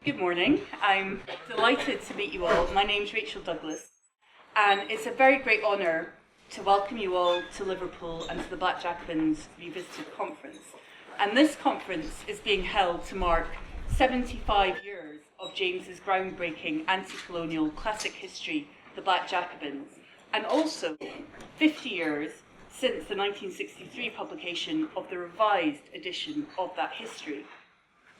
Good morning. I'm delighted to meet you all. My name's Rachel Douglas, and it's a very great honour to welcome you all to Liverpool and to the Black Jacobins Revisited Conference. And this conference is being held to mark 75 years of James's groundbreaking anti-colonial classic history, The Black Jacobins, and also 50 years since the 1963 publication of the revised edition of that history,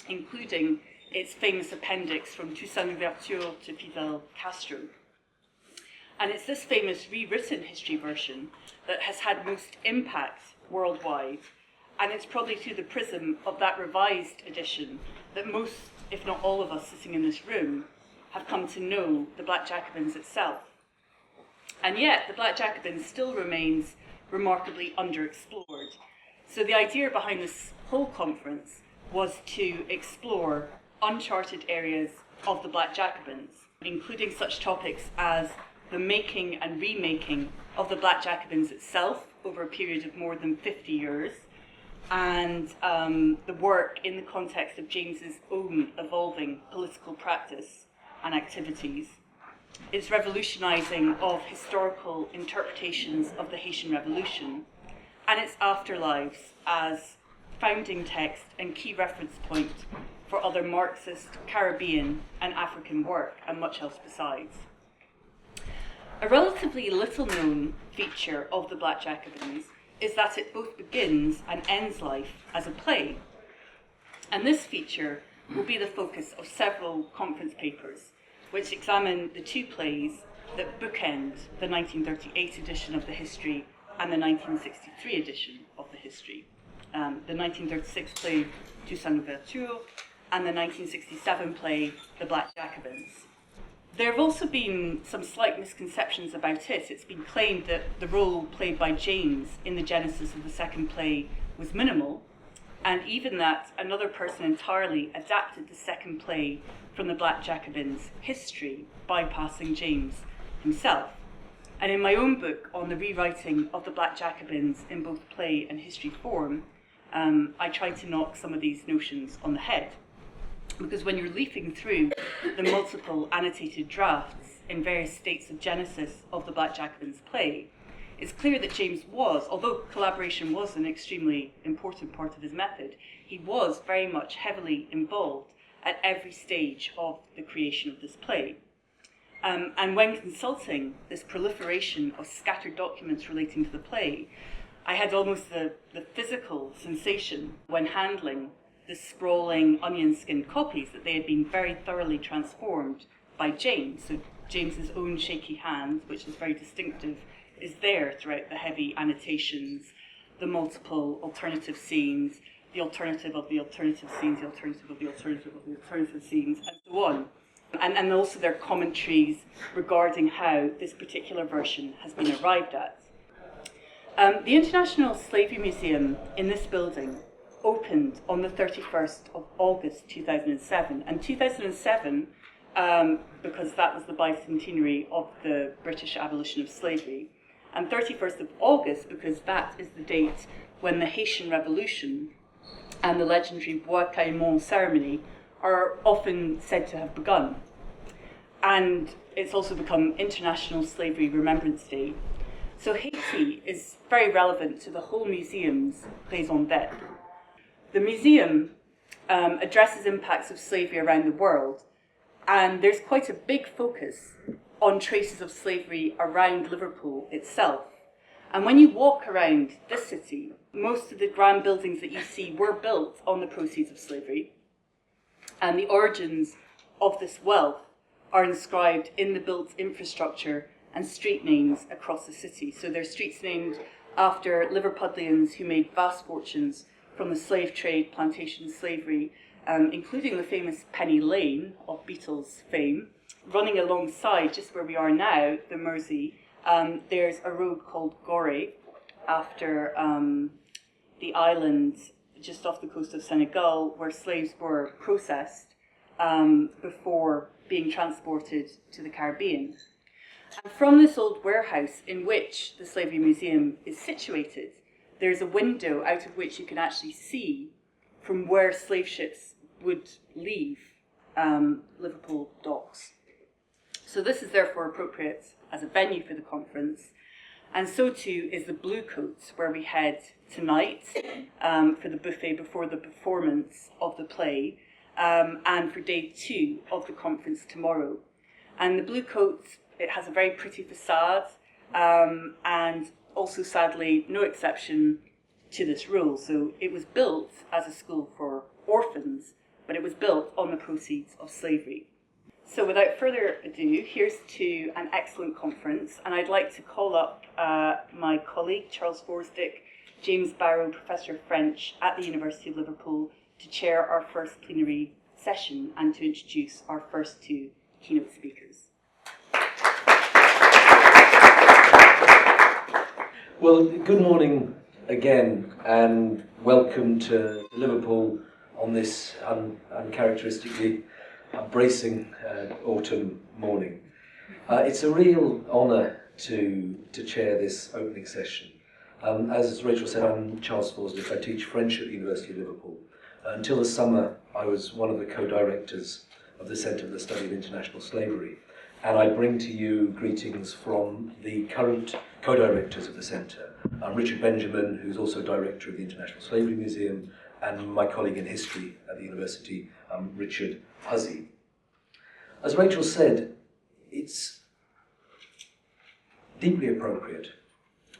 including its famous appendix From Toussaint Louverture to Fidel Castro. And it's this famous rewritten history version that has had most impact worldwide, and it's probably through the prism of that revised edition that most, if not all of us sitting in this room, have come to know the Black Jacobins itself. And yet, the Black Jacobins still remains remarkably underexplored. So the idea behind this whole conference was to explore uncharted areas of the Black Jacobins, including such topics as the making and remaking of the Black Jacobins itself over a period of more than 50 years, and the work in the context of James's own evolving political practice and activities, its revolutionising of historical interpretations of the Haitian Revolution, and its afterlives as founding text and key reference point for other Marxist, Caribbean and African work, and much else besides. A relatively little known feature of the Black Jacobins is that it both begins and ends life as a play. And this feature will be the focus of several conference papers, which examine the two plays that bookend the 1938 edition of the history and the 1963 edition of the history. The 1936 play Toussaint Louverture and the 1967 play The Black Jacobins. There have also been some slight misconceptions about it. It's been claimed that the role played by James in the genesis of the second play was minimal, and even that another person entirely adapted the second play from the Black Jacobins' history, bypassing James himself. And in my own book on the rewriting of the Black Jacobins in both play and history form, I tried to knock some of these notions on the head. Because when you're leafing through the multiple annotated drafts in various states of genesis of the Black Jacobins play, it's clear that James was, although collaboration was an extremely important part of his method, he was very much heavily involved at every stage of the creation of this play. And when consulting this proliferation of scattered documents relating to the play, I had almost the physical sensation when handling the sprawling onion-skinned copies that they had been very thoroughly transformed by James. So James's own shaky hand, which is very distinctive, is there throughout the heavy annotations, the multiple alternative scenes, the alternative of the alternative scenes, the alternative of the alternative of the alternative scenes, and so on. And also their commentaries regarding how this particular version has been arrived at. The International Slavery Museum in this building opened on the 31st of August 2007. And 2007, because that was the bicentenary of the British abolition of slavery, and 31st of August, because that is the date when the Haitian Revolution and the legendary Bois Caillemot ceremony are often said to have begun. And it's also become International Slavery Remembrance Day. So Haiti is very relevant to the whole museum's raison d'être. The museum addresses impacts of slavery around the world, and there's quite a big focus on traces of slavery around Liverpool itself. And when you walk around this city, most of the grand buildings that you see were built on the proceeds of slavery, and the origins of this wealth are inscribed in the built infrastructure and street names across the city. So there are streets named after Liverpudlians who made vast fortunes from the slave trade, plantation slavery, including the famous Penny Lane of Beatles fame. Running alongside, just where we are now, the Mersey, there's a road called Garvey, after the island just off the coast of Senegal, where slaves were processed before being transported to the Caribbean. And from this old warehouse in which the Slavery Museum is situated, there's a window out of which you can actually see from where slave ships would leave Liverpool docks. So this is therefore appropriate as a venue for the conference, and so too is the Bluecoat, where we head tonight for the buffet before the performance of the play, and for day 2 of the conference tomorrow. And the Bluecoat, it has a very pretty facade, and also sadly no exception to this rule. So it was built as a school for orphans, but it was built on the proceeds of slavery. So without further ado, here's to an excellent conference, and I'd like to call up my colleague, Charles Forsdick, James Barrow, Professor of French at the University of Liverpool, to chair our first plenary session and to introduce our first 2 keynote speakers. Well, good morning again, and welcome to Liverpool on this uncharacteristically bracing autumn morning. It's a real honour to chair this opening session. As Rachel said, I'm Charles Forsdick. I teach French at the University of Liverpool. Until the summer, I was one of the co-directors of the Centre for the Study of International Slavery, and I bring to you greetings from the current co-directors of the Centre, Richard Benjamin, who's also director of the International Slavery Museum, and my colleague in history at the university, Richard Huzzy. As Rachel said, it's deeply appropriate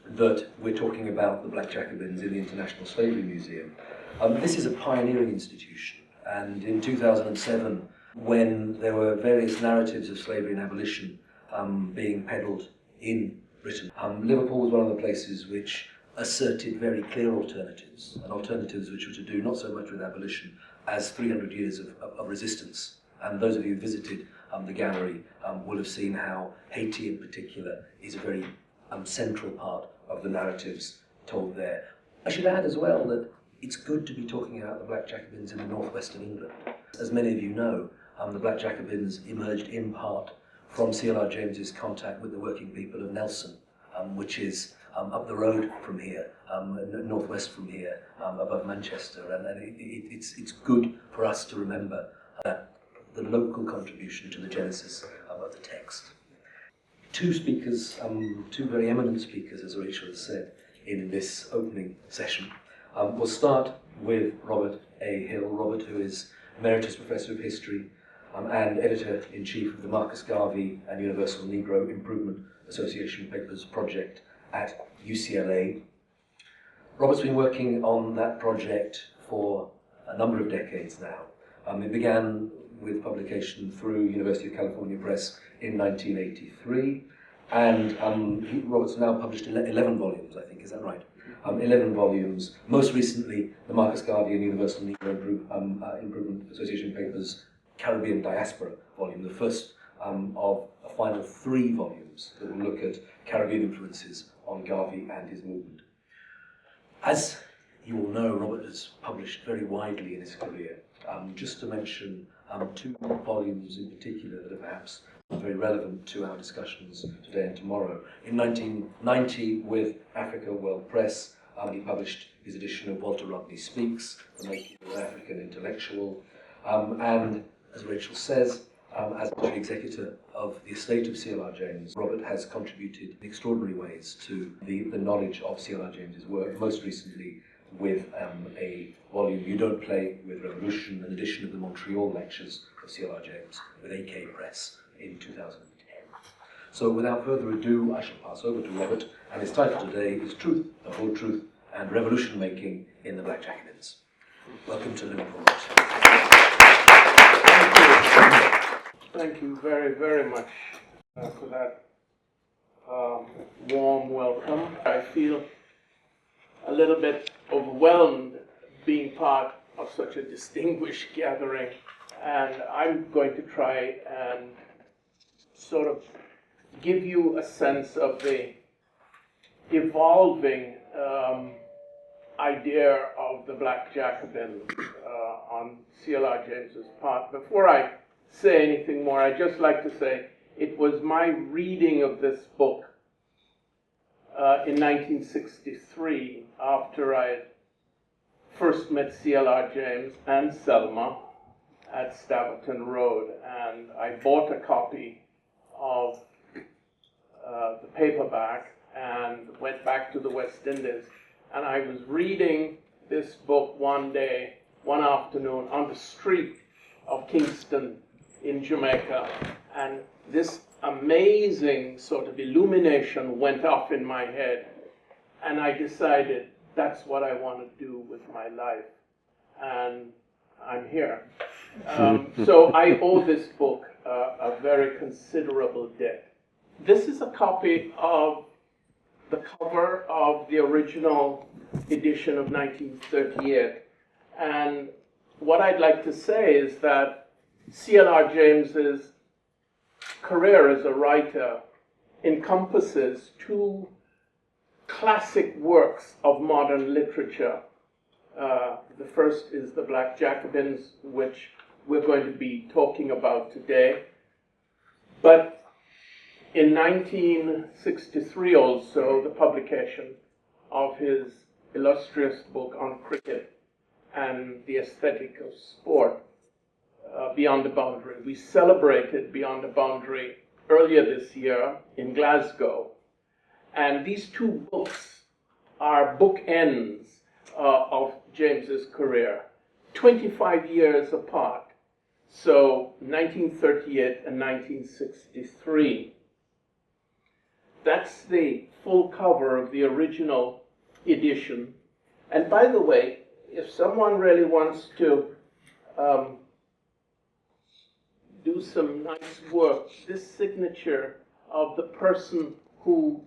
that we're talking about the Black Jacobins in the International Slavery Museum. This is a pioneering institution, and in 2007, when there were various narratives of slavery and abolition being peddled in Britain, Liverpool was one of the places which asserted very clear alternatives, and alternatives which were to do not so much with abolition as 300 years of resistance. And those of you who visited the gallery will have seen how Haiti in particular is a very central part of the narratives told there. I should add as well that it's good to be talking about the Black Jacobins in the northwest of England. As many of you know, the Black Jacobins emerged in part from C.L.R. James's contact with the working people of Nelson, which is up the road from here, northwest from here, above Manchester, and it's good for us to remember that the local contribution to the genesis of the text. 2 speakers, 2 very eminent speakers, as Rachel has said, in this opening session. We'll start with Robert A. Hill. Robert, who is Emeritus Professor of History and Editor-in-Chief of the Marcus Garvey and Universal Negro Improvement Association Papers Project at UCLA. Robert's been working on that project for a number of decades now. It began with publication through University of California Press in 1983, and Robert's now published 11 volumes, I think, is that right? 11 volumes, most recently the Marcus Garvey and Universal Negro Improvement Association Papers Caribbean Diaspora volume, the first of a final 3 volumes that will look at Caribbean influences on Garvey and his movement. As you all know, Robert has published very widely in his career. Just to mention 2 volumes in particular that are perhaps very relevant to our discussions today and tomorrow. In 1990, with Africa World Press, he published his edition of Walter Rodney Speaks, The Making of an African Intellectual, and as Rachel says, as the executor of the estate of C.L.R. James, Robert has contributed in extraordinary ways to the knowledge of C.L.R. James's work, most recently with a volume, You Don't Play with Revolution, an edition of the Montreal Lectures of C.L.R. James with AK Press in 2010. So without further ado, I shall pass over to Robert, and his title today is Truth, the Whole Truth, and Revolution Making in the Black Jacobins. Welcome to Liverpool. Thank you very, very much for that warm welcome. I feel a little bit overwhelmed being part of such a distinguished gathering, and I'm going to try and sort of give you a sense of the evolving idea of the Black Jacobins on C.L.R. James's part. Before I say anything more, I'd just like to say it was my reading of this book in 1963, after I had first met C.L.R. James and Selma, at Staverton Road, and I bought a copy of the paperback and went back to the West Indies. And I was reading this book one afternoon, on the street of Kingston in Jamaica, and this amazing sort of illumination went off in my head, and I decided that's what I want to do with my life, and I'm here. So I owe this book a very considerable debt. This is a copy of the cover of the original edition of 1938, and what I'd like to say is that C.L.R. James's career as a writer encompasses two classic works of modern literature. The first is the Black Jacobins, which we're going to be talking about today. But in 1963 also, the publication of his illustrious book on cricket and the aesthetic of sport, Beyond the Boundary. We celebrated Beyond the Boundary earlier this year in Glasgow. And these two books are bookends of James's career, 25 years apart. So 1938 and 1963. That's the full cover of the original edition. And by the way, if someone really wants to do some nice work, this signature of the person who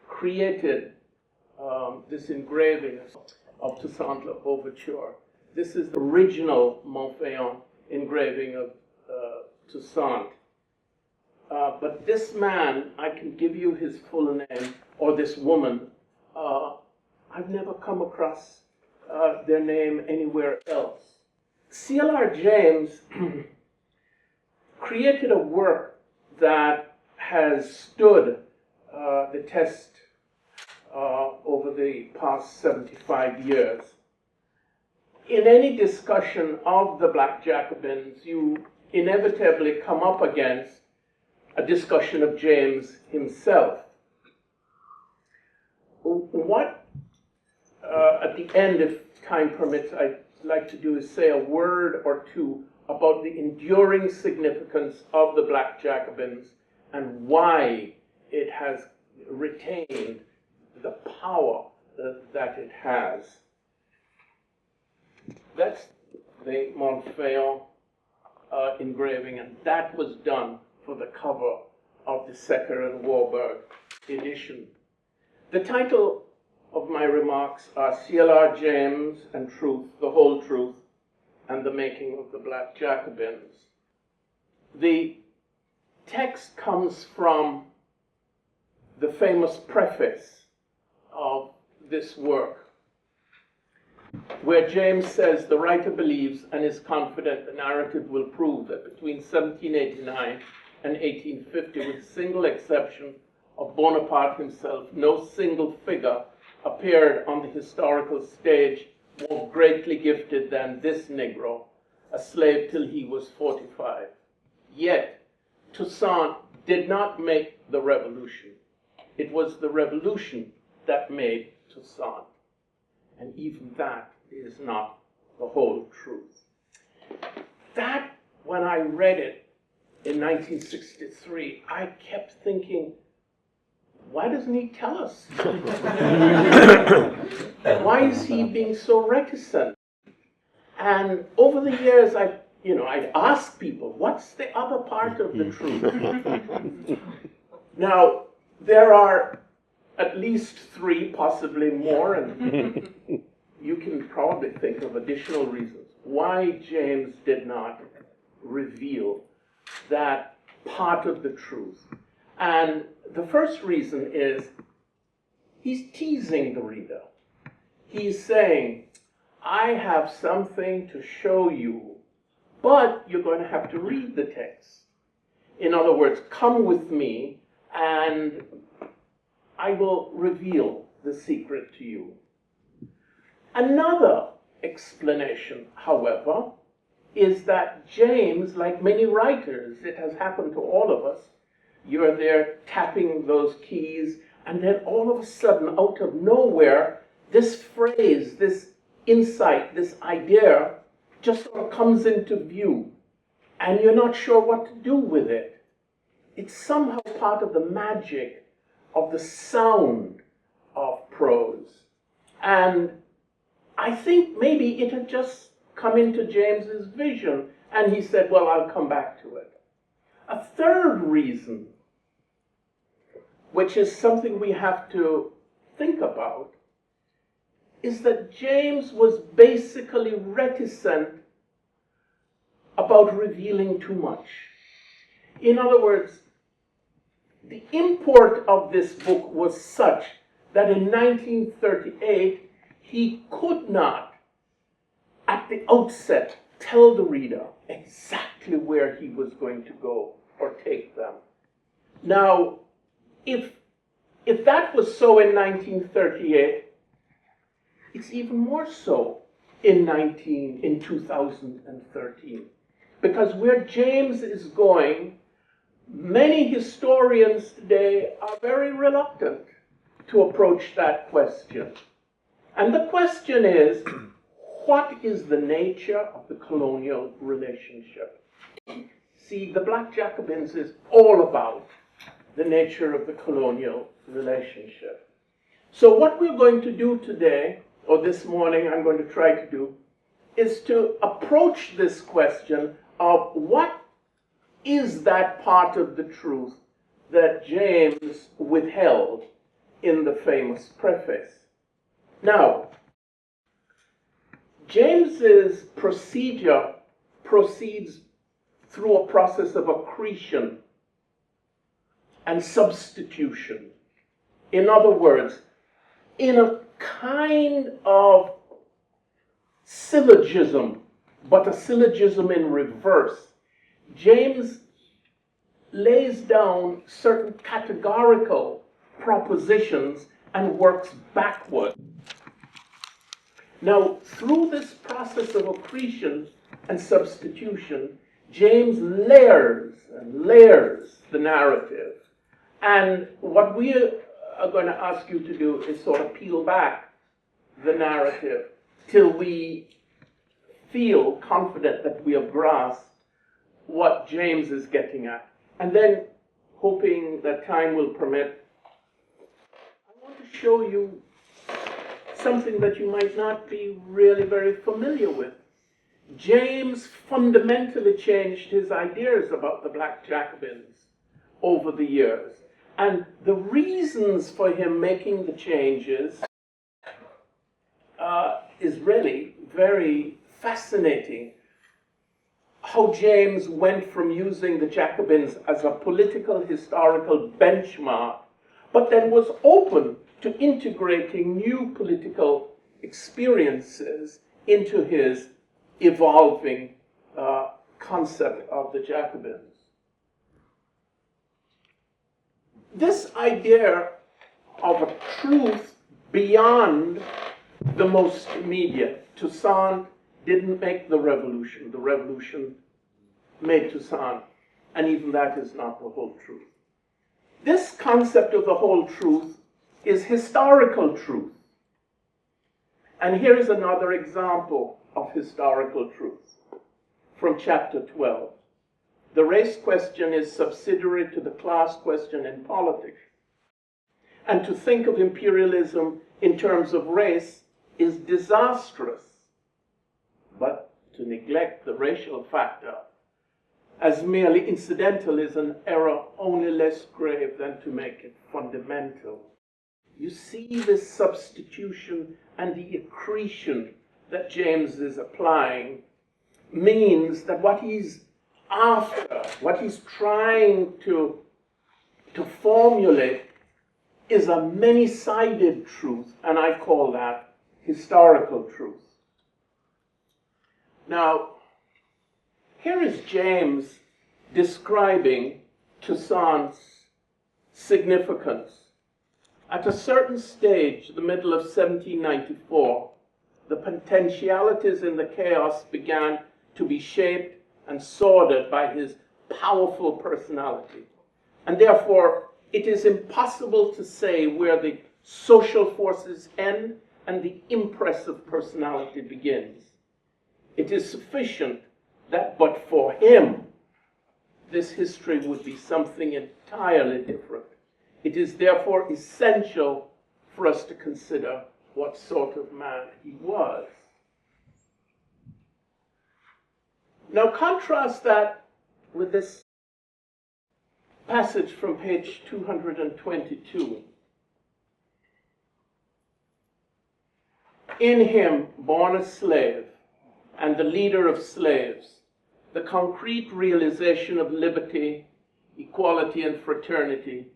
created this engraving of Toussaint L'Ouverture. This is the original Montfaucon engraving of Toussaint. But this man, I can give you his full name, or this woman, I've never come across their name anywhere else. C.L.R. James created a work that has stood the test over the past 75 years. In any discussion of the Black Jacobins, you inevitably come up against a discussion of James himself. What, at the end, if time permits, I'd like to do is say a word or two about the enduring significance of the Black Jacobins and why it has retained the power that it has. That's the Montfaucon engraving, and that was done for the cover of the Secker and Warburg edition. The title of my remarks are C.L.R. James and Truth, the Whole Truth, and the Making of the Black Jacobins. The text comes from the famous preface of this work, where James says the writer believes and is confident the narrative will prove that between 1789 and 1850, with a single exception of Bonaparte himself, no single figure appeared on the historical stage more greatly gifted than this Negro, a slave till he was 45. Yet, Toussaint did not make the revolution. It was the revolution that made Toussaint. And even that is not the whole truth. That, when I read it in 1963, I kept thinking, why doesn't he tell us? Why is he being so reticent? And over the years, I'd ask people, what's the other part of the truth? Now, there are at least three, possibly more, and you can probably think of additional reasons why James did not reveal that part of the truth. And the first reason is he's teasing the reader. He's saying, I have something to show you, but you're going to have to read the text. In other words, come with me and I will reveal the secret to you. Another explanation, however, is that James, like many writers, it has happened to all of us, you're there tapping those keys, and then all of a sudden, out of nowhere, this phrase, this insight, this idea just sort of comes into view, and you're not sure what to do with it. It's somehow part of the magic of the sound of prose. And I think maybe it had just come into James's vision, and he said, well, I'll come back to it. A third reason, which is something we have to think about, is that James was basically reticent about revealing too much. In other words, the import of this book was such that in 1938, he could not, at the outset, tell the reader exactly where he was going to go or take them. Now, if that was so in 1938, it's even more so in 2013. Because where James is going, many historians today are very reluctant to approach that question. And the question is, what is the nature of the colonial relationship? See, the Black Jacobins is all about the nature of the colonial relationship. So what we're going to do today, or this morning I'm going to try to do, is to approach this question of what is that part of the truth that James withheld in the famous preface. Now, James's procedure proceeds through a process of accretion and substitution. In other words, in a kind of syllogism, but a syllogism in reverse, James lays down certain categorical propositions and works backward. Now, through this process of accretion and substitution, James layers and layers the narrative. And what we are going to ask you to do is sort of peel back the narrative till we feel confident that we have grasped what James is getting at. And then, hoping that time will permit, I want to show you something that you might not be really very familiar with. James fundamentally changed his ideas about the Black Jacobins over the years. And the reasons for him making the changes is really very fascinating. How James went from using the Jacobins as a political historical benchmark, but then was open to integrating new political experiences into his evolving concept of the Jacobins. This idea of a truth beyond the most immediate. Toussaint didn't make the revolution made Toussaint, and even that is not the whole truth. This concept of the whole truth is historical truth. And here is another example of historical truth from chapter 12. The race question is subsidiary to the class question in politics. And to think of imperialism in terms of race is disastrous. But to neglect the racial factor as merely incidental is an error only less grave than to make it fundamental. You see this substitution and the accretion that James is applying means that what he's after, what he's trying to formulate is a many-sided truth, and I call that historical truth. Now, here is James describing Toussaint's significance. At a certain stage, the middle of 1794, the potentialities in the chaos began to be shaped and sorted by his powerful personality. And therefore, it is impossible to say where the social forces end and the impress of personality begins. It is sufficient that, but for him, this history would be something entirely different. It is therefore essential for us to consider what sort of man he was. Now contrast that with this passage from page 222. In him, born a slave and the leader of slaves, the concrete realization of liberty, equality, and fraternity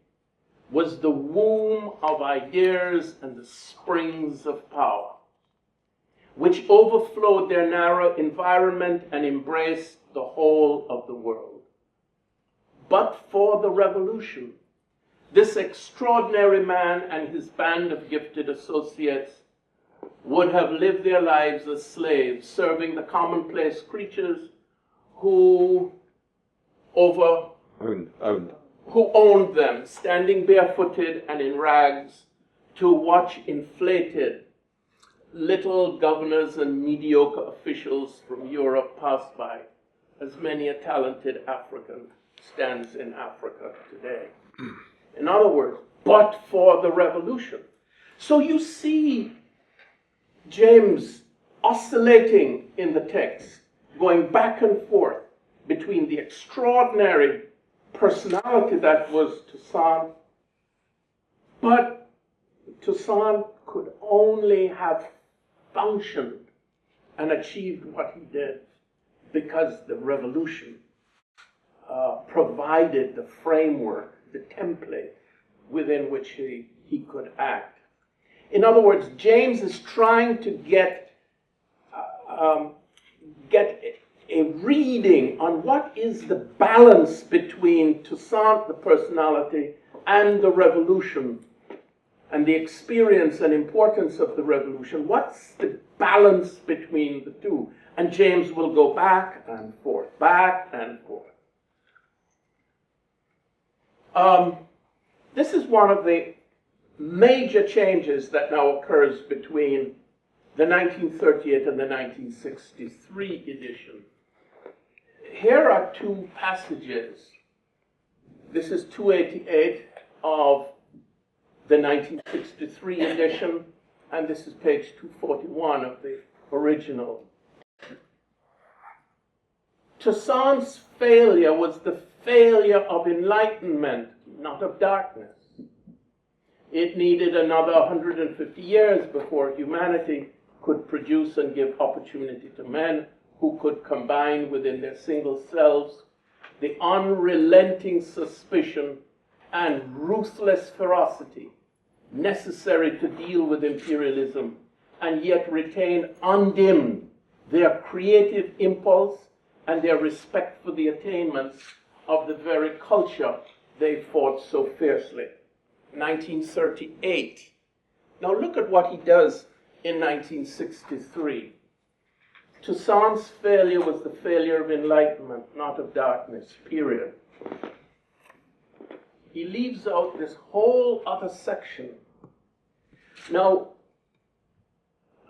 was the womb of ideas and the springs of power, which overflowed their narrow environment and embraced the whole of the world. But for the revolution, this extraordinary man and his band of gifted associates would have lived their lives as slaves, serving the commonplace creatures who owned them, standing barefooted and in rags to watch inflated little governors and mediocre officials from Europe pass by, as many a talented African stands in Africa today. In other words, but for the revolution. So you see James oscillating in the text, going back and forth between the extraordinary personality that was Toussaint, but Toussaint could only have functioned and achieved what he did because the revolution provided the framework, the template within which he could act. In other words, James is trying to get a reading on what is the balance between Toussaint, the personality, and the revolution, and the experience and importance of the revolution. What's the balance between the two? And James will go back and forth, back and forth. This is one of the major changes that now occurs between the 1938 and the 1963 edition. Here are two passages. This is 288 of the 1963 edition, and this is page 241 of the original. Toussaint's failure was the failure of enlightenment, not of darkness. It needed another 150 years before humanity could produce and give opportunity to men who could combine within their single selves the unrelenting suspicion and ruthless ferocity necessary to deal with imperialism and yet retain undimmed their creative impulse and their respect for the attainments of the very culture they fought so fiercely. 1938. Now look at what he does in 1963. Toussaint's failure was the failure of enlightenment, not of darkness, period. He leaves out this whole other section. Now,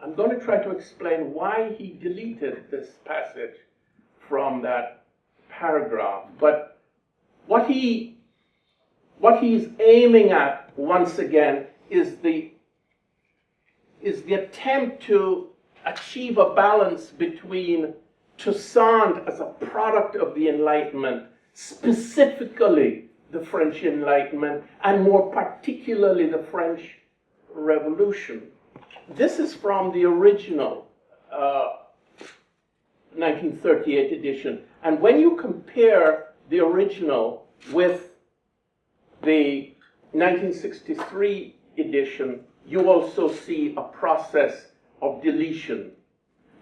I'm going to try to explain why he deleted this passage from that paragraph. But what he's aiming at, once again, is the attempt to achieve a balance between Toussaint as a product of the Enlightenment, specifically the French Enlightenment, and more particularly the French Revolution. This is from the original 1938 edition. And when you compare the original with the 1963 edition, you also see a process of deletion,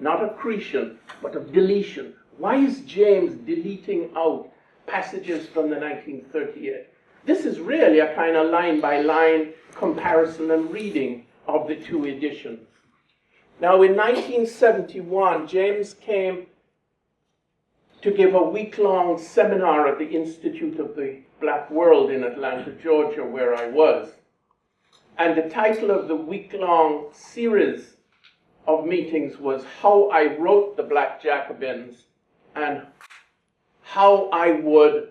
not accretion, but of deletion. Why is James deleting out passages from the 1938? This is really a kind of line-by-line comparison and reading of the two editions. Now, in 1971, James came to give a week-long seminar at the Institute of the Black World in Atlanta, Georgia, where I was. And the title of the week-long series of meetings was How I Wrote the Black Jacobins and How I Would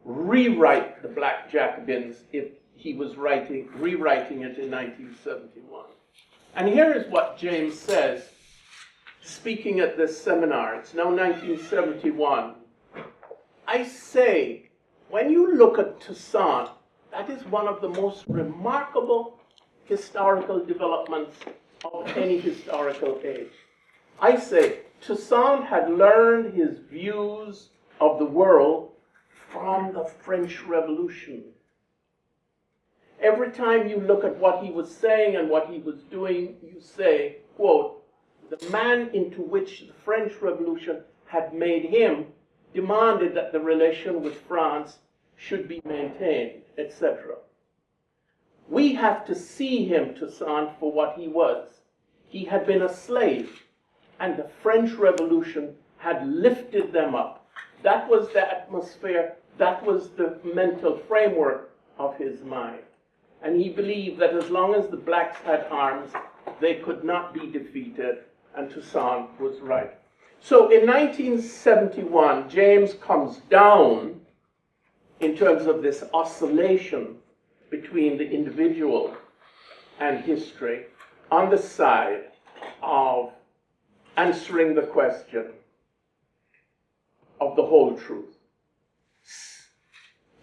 Rewrite the Black Jacobins if he was rewriting it in 1971. And here is what James says, speaking at this seminar. It's now 1971. I say, when you look at Toussaint, that is one of the most remarkable historical developments of any historical age. I say, Toussaint had learned his views of the world from the French Revolution. Every time you look at what he was saying and what he was doing, you say, quote, the man into which the French Revolution had made him demanded that the relation with France should be maintained, etc. We have to see him, Toussaint, for what he was. He had been a slave, and the French Revolution had lifted them up. That was the atmosphere, that was the mental framework of his mind. And he believed that as long as the blacks had arms, they could not be defeated, and Toussaint was right. So in 1971, James comes down in terms of this oscillation between the individual and history on the side of answering the question of the whole truth.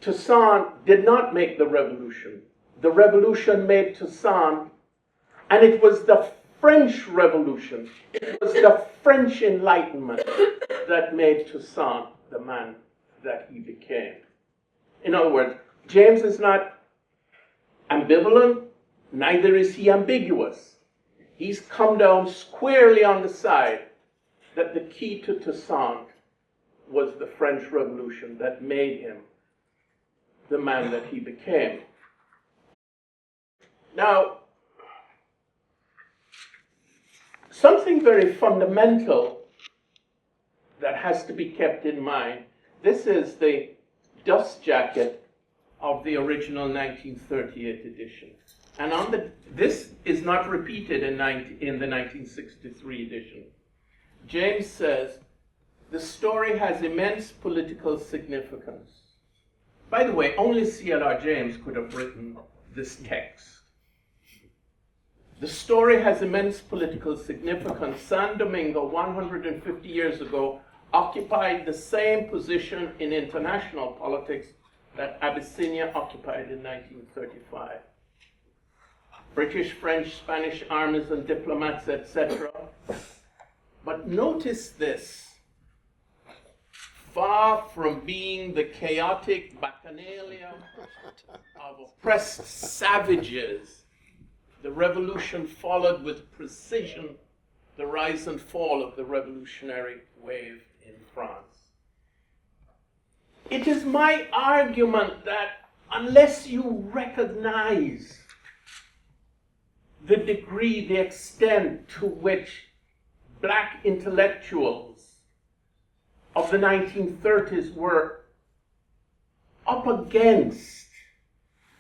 Toussaint did not make the revolution. The revolution made Toussaint, and it was the French Revolution, it was the French Enlightenment that made Toussaint the man that he became. In other words, James is not ambivalent, neither is he ambiguous. He's come down squarely on the side that the key to Toussaint was the French Revolution that made him the man that he became. Now, something very fundamental that has to be kept in mind, this is the dust jacket of the original 1938 edition. And this is not repeated in the 1963 edition. James says, the story has immense political significance. By the way, only C.L.R. James could have written this text. The story has immense political significance. San Domingo, 150 years ago, occupied the same position in international politics that Abyssinia occupied in 1935. British, French, Spanish armies and diplomats, etc. But notice this. Far from being the chaotic bacchanalia of oppressed savages, the revolution followed with precision the rise and fall of the revolutionary wave in France. It is my argument that unless you recognize the degree, the extent to which black intellectuals of the 1930s were up against,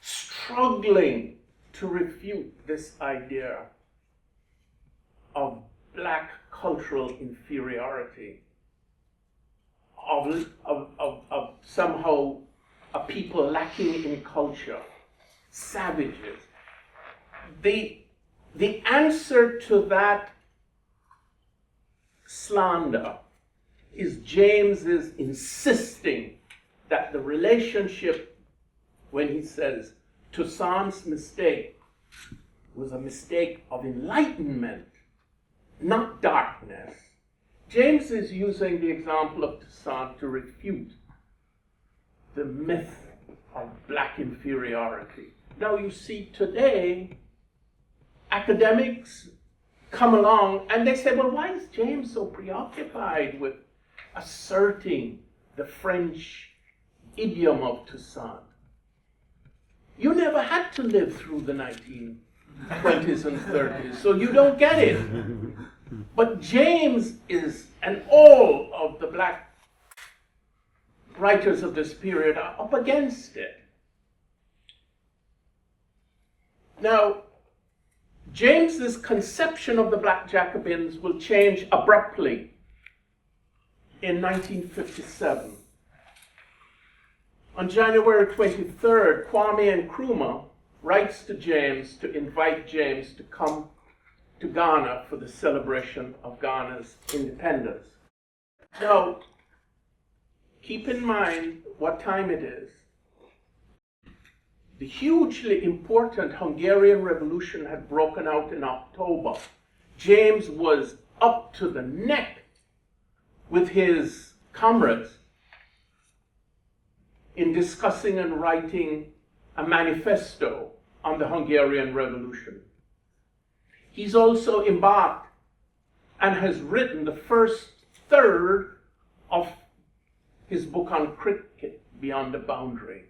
struggling to refute this idea of black cultural inferiority, of somehow a people lacking in culture, savages. The answer to that slander is James's insisting that the relationship, when he says Toussaint's mistake was a mistake of enlightenment, not darkness. James is using the example of Toussaint to refute the myth of black inferiority. Now you see today, academics come along and they say, well, why is James so preoccupied with asserting the French idiom of Toussaint? You never had to live through the 1920s and 30s, so you don't get it. But James is, and all of the black writers of this period are up against it. Now, James's conception of the Black Jacobins will change abruptly in 1957. On January 23rd, Kwame Nkrumah writes to James to invite James to come to Ghana for the celebration of Ghana's independence. Now, keep in mind what time it is. The hugely important Hungarian Revolution had broken out in October. James was up to the neck with his comrades in discussing and writing a manifesto on the Hungarian Revolution. He's also embarked and has written the first third of his book on cricket, Beyond the Boundary.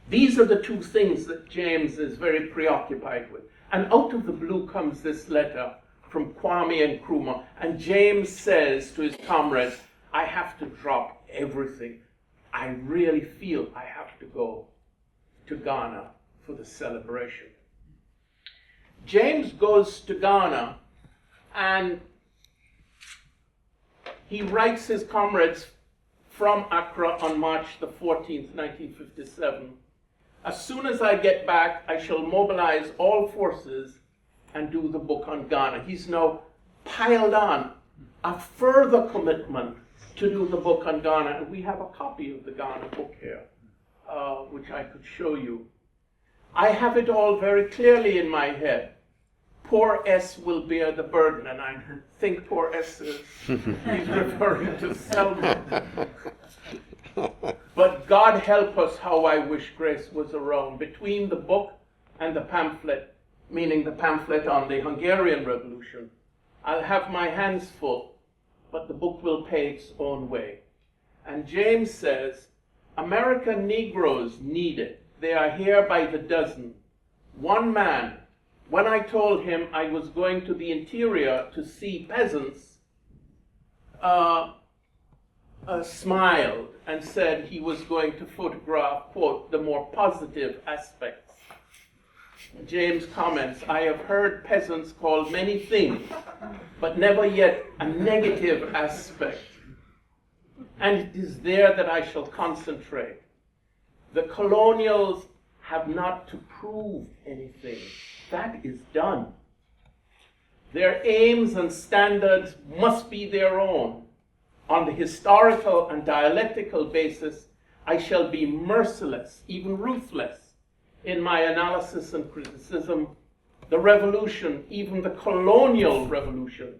These are the two things that James is very preoccupied with. And out of the blue comes this letter from Kwame Nkrumah, and James says to his comrades, I have to drop everything. I really feel I have to go to Ghana for the celebration. James goes to Ghana and he writes his comrades from Accra on March the 14th, 1957. As soon as I get back, I shall mobilize all forces and do the book on Ghana. He's now piled on a further commitment to do the book on Ghana. And we have a copy of the Ghana book here, which I could show you. I have it all very clearly in my head. Poor S will bear the burden, and I think poor S is he's referring to Selma. But God help us how I wish Grace was around. Between the book and the pamphlet, meaning the pamphlet on the Hungarian Revolution, I'll have my hands full, but the book will pay its own way. And James says, American Negroes need it. They are here by the dozen. One man, when I told him I was going to the interior to see peasants, smiled and said he was going to photograph, quote, the more positive aspects. James comments, I have heard peasants called many things, but never yet a negative aspect. And it is there that I shall concentrate. The colonials have not to prove anything. That is done. Their aims and standards must be their own. On the historical and dialectical basis, I shall be merciless, even ruthless, in my analysis and criticism. The revolution, even the colonial revolution,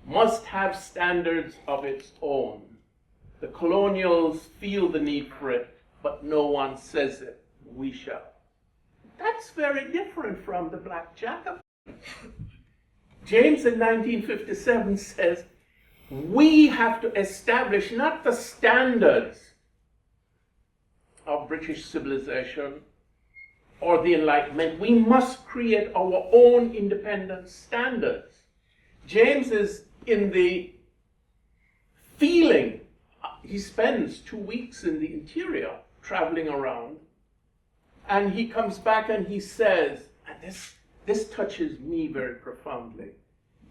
must have standards of its own. The colonials feel the need for it, but no one says it. We shall. That's very different from the Black Jacobins. James in 1957 says, we have to establish not the standards of British civilization or the Enlightenment. We must create our own independent standards. James is in the feeling. He spends 2 weeks in the interior traveling around, and he comes back and he says, and this touches me very profoundly.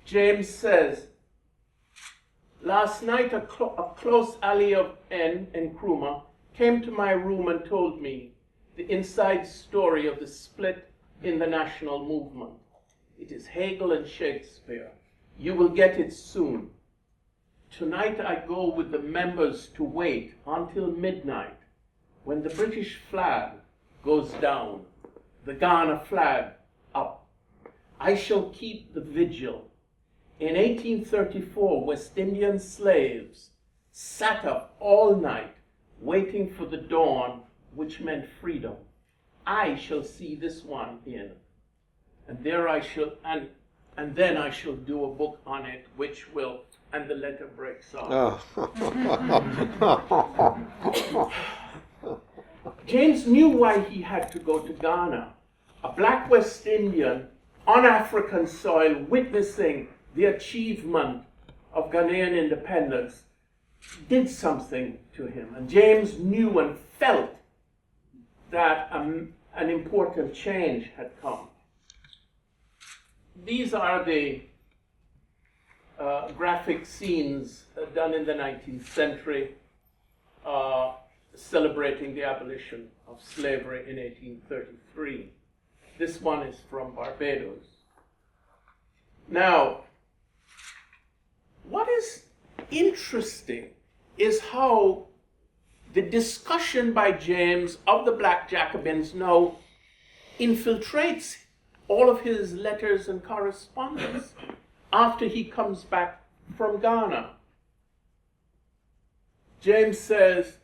James says, last night a close ally of Nkrumah came to my room and told me the inside story of the split in the national movement. It is Hegel and Shakespeare. You will get it soon. Tonight I go with the members to wait until midnight when the British flag goes down, the Ghana flag up. I shall keep the vigil. In 1834, West Indian slaves sat up all night waiting for the dawn, which meant freedom. I shall see this one in, and there I shall, and then I shall do a book on it, which will, and the letter breaks off. Oh. James knew why he had to go to Ghana. A black West Indian on African soil witnessing the achievement of Ghanaian independence did something to him. And James knew and felt that an important change had come. These are the graphic scenes done in the 19th century celebrating the abolition of slavery in 1833. This one is from Barbados. Now, what is interesting is how the discussion by James of the Black Jacobins now infiltrates all of his letters and correspondence after he comes back from Ghana. James says,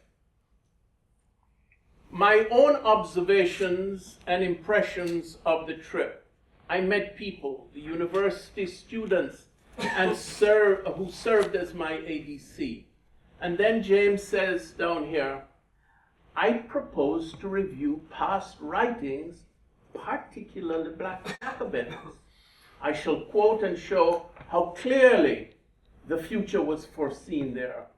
"My own observations and impressions of the trip. I met people, the university students, and who served as my ADC." And then James says down here, "I propose to review past writings, particularly Black Jacobins. I shall quote and show how clearly the future was foreseen there,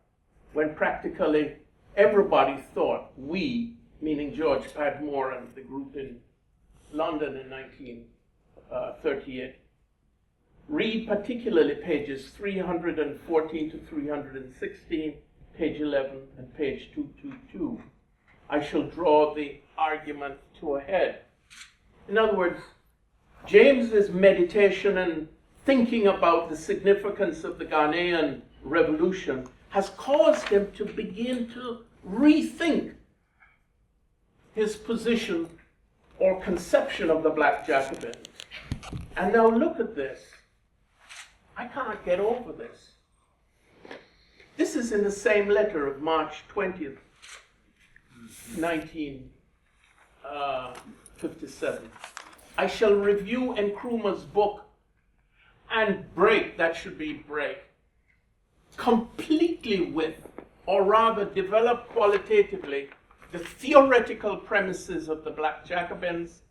when practically everybody thought we," meaning George Padmore and the group in London in 1938. Read particularly pages 314 to 316, page 11, and page 222. I shall draw the argument to a head. In other words, James's meditation and thinking about the significance of the Ghanaian revolution has caused him to begin to rethink his position or conception of the Black Jacobins. And now look at this. I can't get over this. This is in the same letter of March 20th, 1957. I shall review Nkrumah's book and break, that should be break, completely with, or rather develop qualitatively, the theoretical premises of the Black Jacobins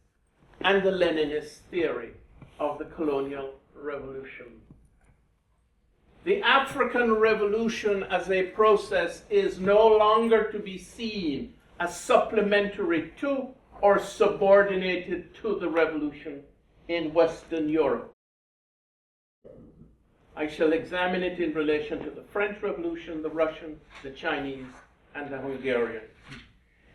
and the Leninist theory of the colonial revolution. The African Revolution as a process is no longer to be seen as supplementary to or subordinated to the revolution in Western Europe. I shall examine it in relation to the French Revolution, the Russian, the Chinese, and the Hungarian.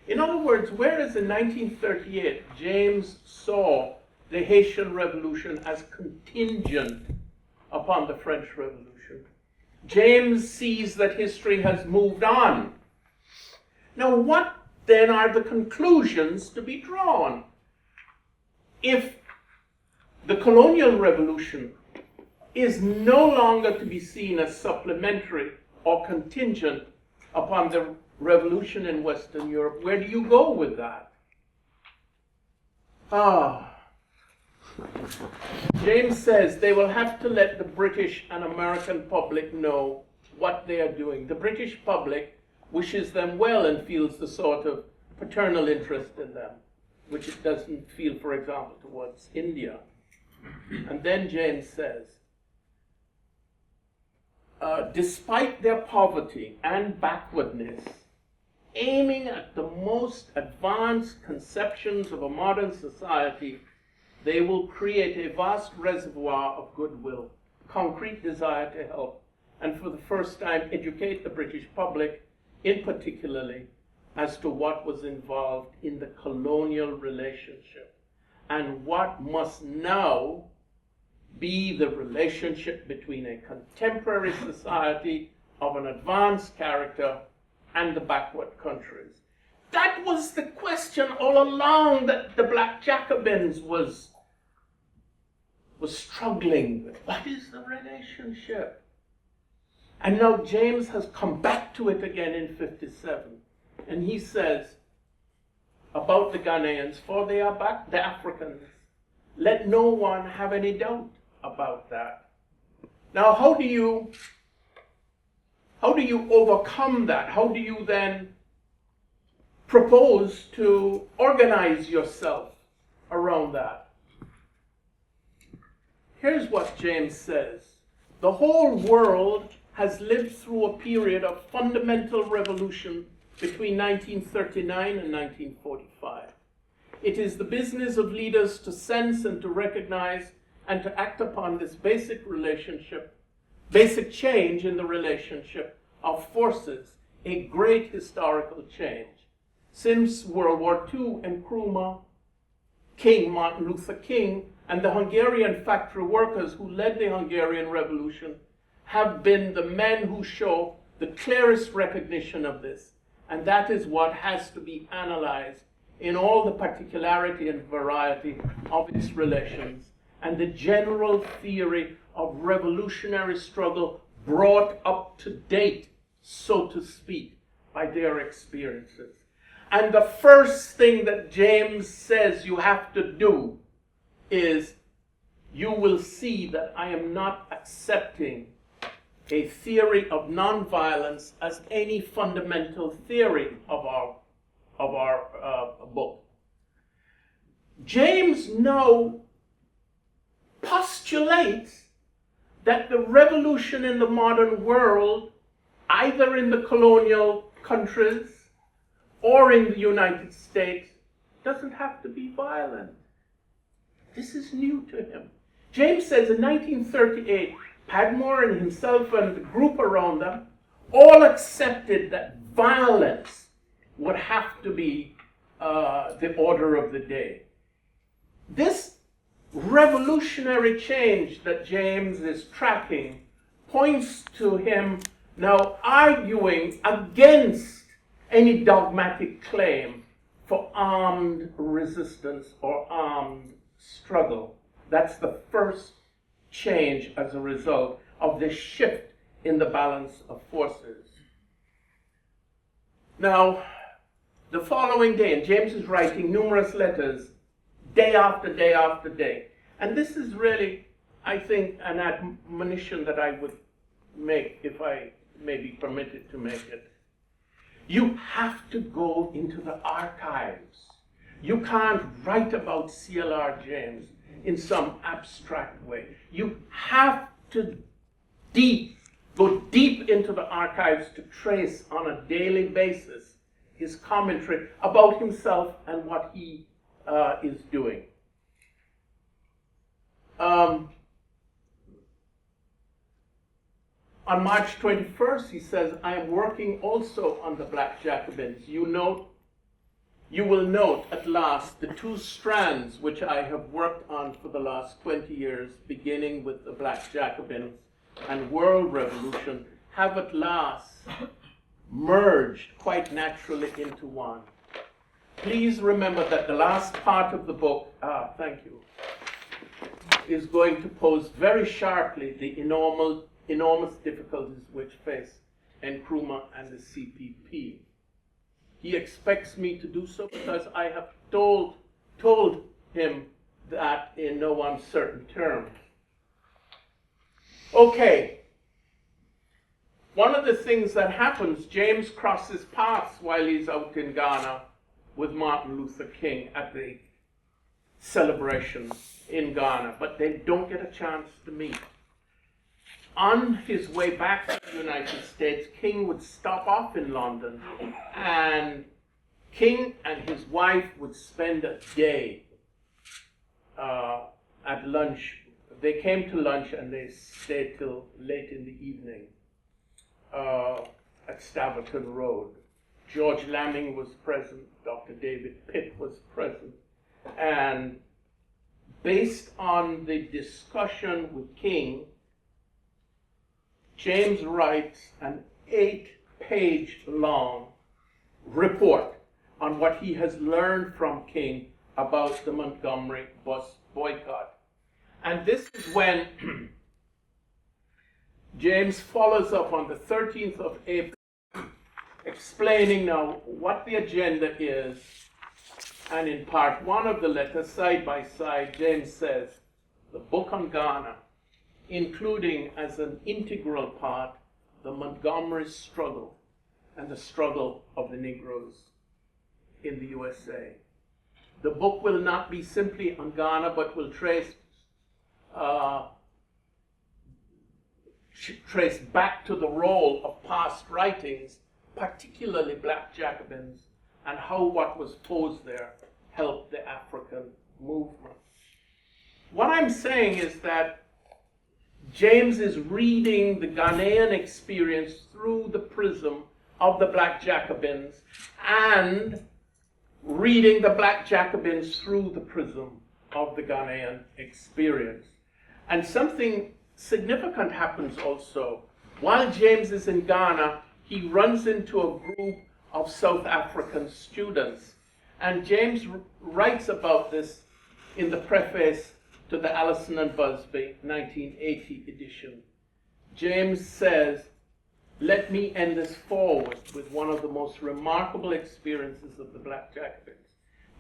In other words, whereas in 1938 James saw the Haitian Revolution as contingent upon the French Revolution, James sees that history has moved on. Now, what then are the conclusions to be drawn? If the colonial revolution is no longer to be seen as supplementary or contingent upon the revolution in Western Europe, where do you go with that? James says they will have to let the British and American public know what they are doing. The British public wishes them well and feels the sort of paternal interest in them, which it doesn't feel, for example, towards India. And then James says, despite their poverty and backwardness, aiming at the most advanced conceptions of a modern society, they will create a vast reservoir of goodwill, concrete desire to help, and for the first time educate the British public, in particularly, as to what was involved in the colonial relationship and what must now be the relationship between a contemporary society of an advanced character and the backward countries. That was the question all along that the Black Jacobins was struggling with. What is the relationship? And now James has come back to it again in 57. And he says about the Ghanaians, for they are back, the Africans. Let no one have any doubt about that. Now, how do you overcome that? How do you then propose to organize yourself around that? Here's what James says. The whole world has lived through a period of fundamental revolution between 1939 and 1945. It is the business of leaders to sense and to recognize and to act upon this basic change in the relationship of forces, a great historical change. Since World War II, Nkrumah, King, Martin Luther King, and the Hungarian factory workers who led the Hungarian Revolution have been the men who show the clearest recognition of this. And that is what has to be analyzed in all the particularity and variety of its relations, and the general theory of revolutionary struggle brought up to date, so to speak, by their experiences. And the first thing that James says you have to do is, you will see that I am not accepting a theory of nonviolence as any fundamental theory of our book. James now postulates that the revolution in the modern world, either in the colonial countries or in the United States, doesn't have to be violent. This is new to him. James says in 1938, Padmore and himself and the group around them all accepted that violence would have to be the order of the day. This revolutionary change that James is tracking points to him now arguing against any dogmatic claim for armed resistance or armed struggle. That's the first change as a result of this shift in the balance of forces. Now, the following day, and James is writing numerous letters day after day after day. And this is really, I think, an admonition that I would make if I may be permitted to make it. You have to go into the archives. You can't write about C.L.R. James in some abstract way. You have to go deep into the archives to trace on a daily basis his commentary about himself and what he is doing. On March 21st, he says, I am working also on the Black Jacobins. You will note at last the two strands which I have worked on for the last 20 years, beginning with the Black Jacobins and World Revolution, have at last merged quite naturally into one. Please remember that the last part of the book, thank you, is going to pose very sharply the enormous difficulties which face Nkrumah and the CPP. He expects me to do so because I have told him that in no uncertain terms. Okay. One of the things that happens, James crosses paths while he's out in Ghana with Martin Luther King at the celebration in Ghana, but they don't get a chance to meet. On his way back to the United States, King would stop off in London, and King and his wife would spend a day at lunch. They came to lunch and they stayed till late in the evening at Staverton Road. George Lamming was present, Dr. David Pitt was present, and based on the discussion with King, James writes an 8-page long report on what he has learned from King about the Montgomery bus boycott. And this is when James follows up on the 13th of April, explaining now what the agenda is. And in part one of the letter, side by side, James says, the book on Ghana, including as an integral part the Montgomery struggle and the struggle of the Negroes in the USA. The book will not be simply on Ghana, but will trace trace back to the role of past writings, particularly Black Jacobins, and how what was posed there helped the African movement. What I'm saying is that James is reading the Ghanaian experience through the prism of the Black Jacobins and reading the Black Jacobins through the prism of the Ghanaian experience. And something significant happens also. While James is in Ghana, he runs into a group of South African students. And James writes about this in the preface to the Allison and Busby 1980 edition. James says, "Let me end this forward with one of the most remarkable experiences of the Black Jacobins.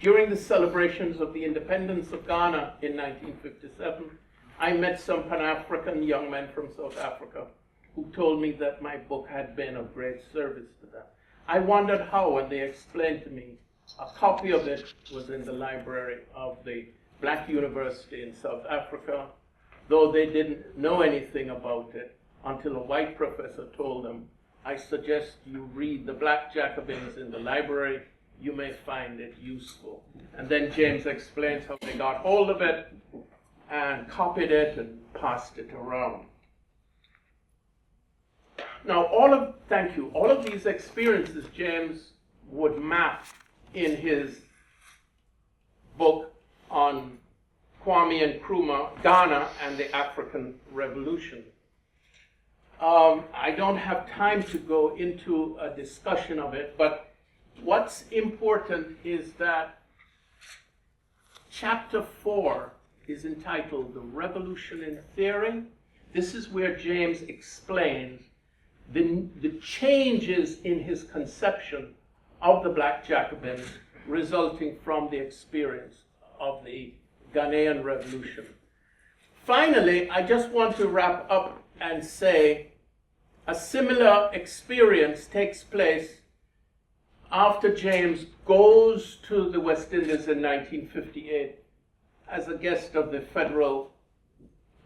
During the celebrations of the independence of Ghana in 1957, I met some Pan-African young men from South Africa who told me that my book had been of great service to them. I wondered how, and they explained to me a copy of it was in the library of the Black University in South Africa, though they didn't know anything about it until a white professor told them, 'I suggest you read the Black Jacobins in the library. You may find it useful.'" And then James explains how they got hold of it and copied it and passed it around. Now, all of these experiences James would map in his book on Kwame Nkrumah, Ghana, and the African Revolution. I don't have time to go into a discussion of it, but what's important is that chapter 4 is entitled The Revolution in Theory. This is where James explains the changes in his conception of the Black Jacobins resulting from the experience of the Ghanaian Revolution. Finally, I just want to wrap up and say a similar experience takes place after James goes to the West Indies in 1958 as a guest of the federal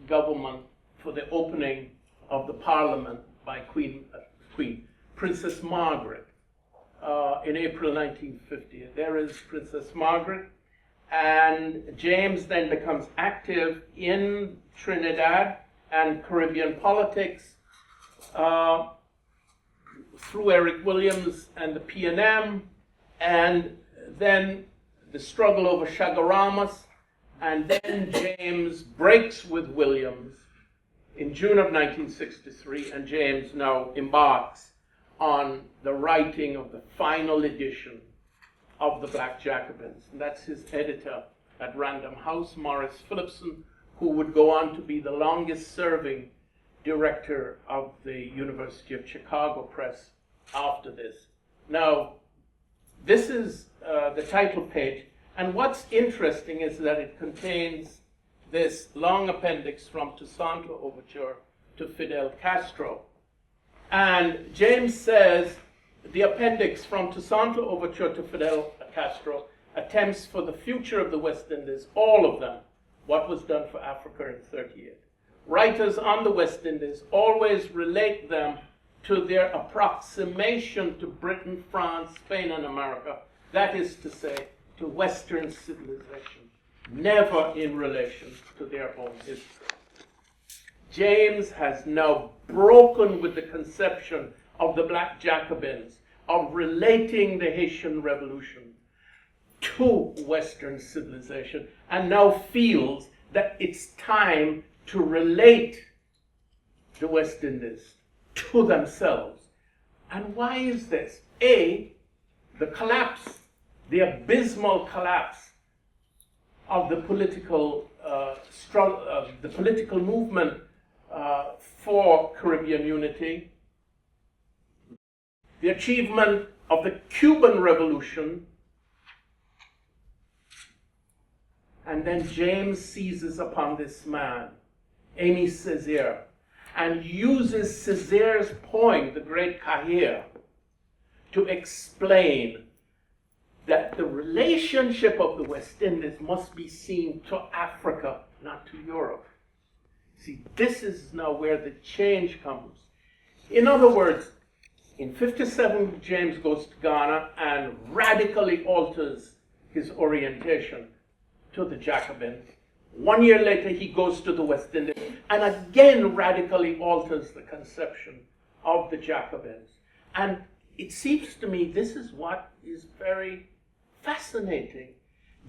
government for the opening of the Parliament by Princess Margaret in April 1950. There is Princess Margaret, and James then becomes active in Trinidad and Caribbean politics through Eric Williams and the PNM, and then the struggle over Chagaramas, and then James breaks with Williams in June of 1963, and James now embarks on the writing of the final edition of the Black Jacobins. And that's his editor at Random House, Morris Phillipson, who would go on to be the longest serving director of the University of Chicago Press after this. Now, this is the title page, and what's interesting is that it contains this long appendix from Toussaint Overture to Fidel Castro. And James says the appendix from Toussaint Overture to Fidel Castro attempts for the future of the West Indies, all of them, what was done for Africa in 38. Writers on the West Indies always relate them to their approximation to Britain, France, Spain, and America, that is to say, to Western civilization, never in relation to their own history. James has now broken with the conception of the Black Jacobins of relating the Haitian Revolution to Western civilization, and now feels that it's time to relate the West Indies to themselves. And why is this? A, the collapse, the abysmal collapse of the political the political movement for Caribbean unity, the achievement of the Cuban Revolution, and then James seizes upon this man, Aimé Césaire, and uses Césaire's poem, The Great Cahier, to explain that the relationship of the West Indies must be seen to Africa, not to Europe. See, this is now where the change comes. In other words, in 57, James goes to Ghana and radically alters his orientation to the Jacobins. 1 year later, he goes to the West Indies and again radically alters the conception of the Jacobins. And it seems to me this is what is very fascinating.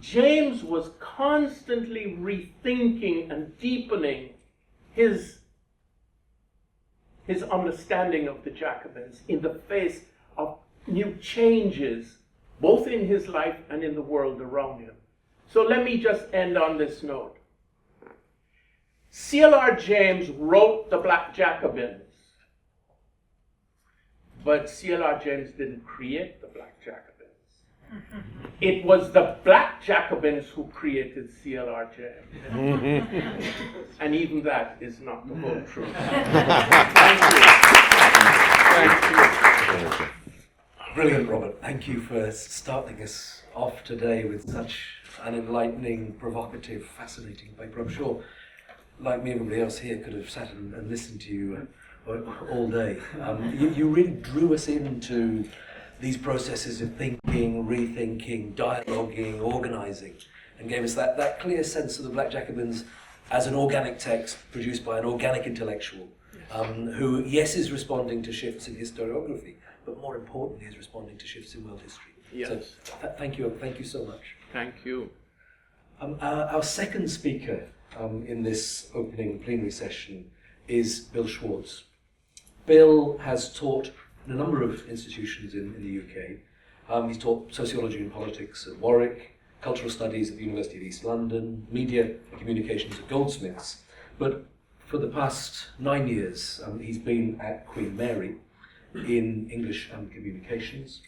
James was constantly rethinking and deepening his understanding of the Jacobins in the face of new changes, both in his life and in the world around him. So let me just end on this note. C.L.R. James wrote the Black Jacobins, but C.L.R. James didn't create the Black Jacobins. It was the Black Jacobins who created C.L.R. James. And even that is not the whole truth. Thank you. Brilliant, Robert. Thank you for starting us off today with such an enlightening, provocative, fascinating paper. I'm sure, like me, everybody else here could have sat and listened to you all day. You really drew us into these processes of thinking, rethinking, dialoguing, organising, and gave us that clear sense of the Black Jacobins as an organic text produced by an organic intellectual, who, yes, is responding to shifts in historiography, but more importantly is responding to shifts in world history. Yes. So thank you so much. Thank you. Our second speaker in this opening plenary session is Bill Schwarz. Bill has taught in a number of institutions in the UK. He's taught sociology and politics at Warwick, cultural studies at the University of East London, media and communications at Goldsmiths. But for the past 9 years, he's been at Queen Mary in English and communications.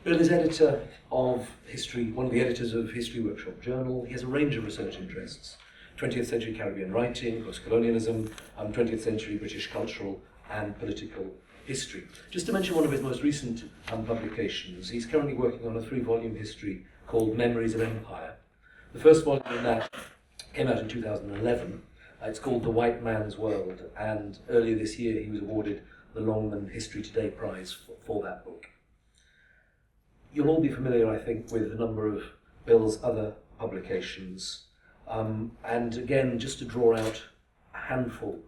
Bill is editor of history, one of the editors of History Workshop Journal. He has a range of research interests: 20th century Caribbean writing, post-colonialism, 20th century British cultural and political history. Just to mention one of his most recent publications, he's currently working on a 3-volume history called Memories of Empire. The first volume of that came out in 2011. It's called The White Man's World, and earlier this year he was awarded the Longman History Today Prize for that book. You'll all be familiar, I think, with a number of Bill's other publications, and again, just to draw out a handful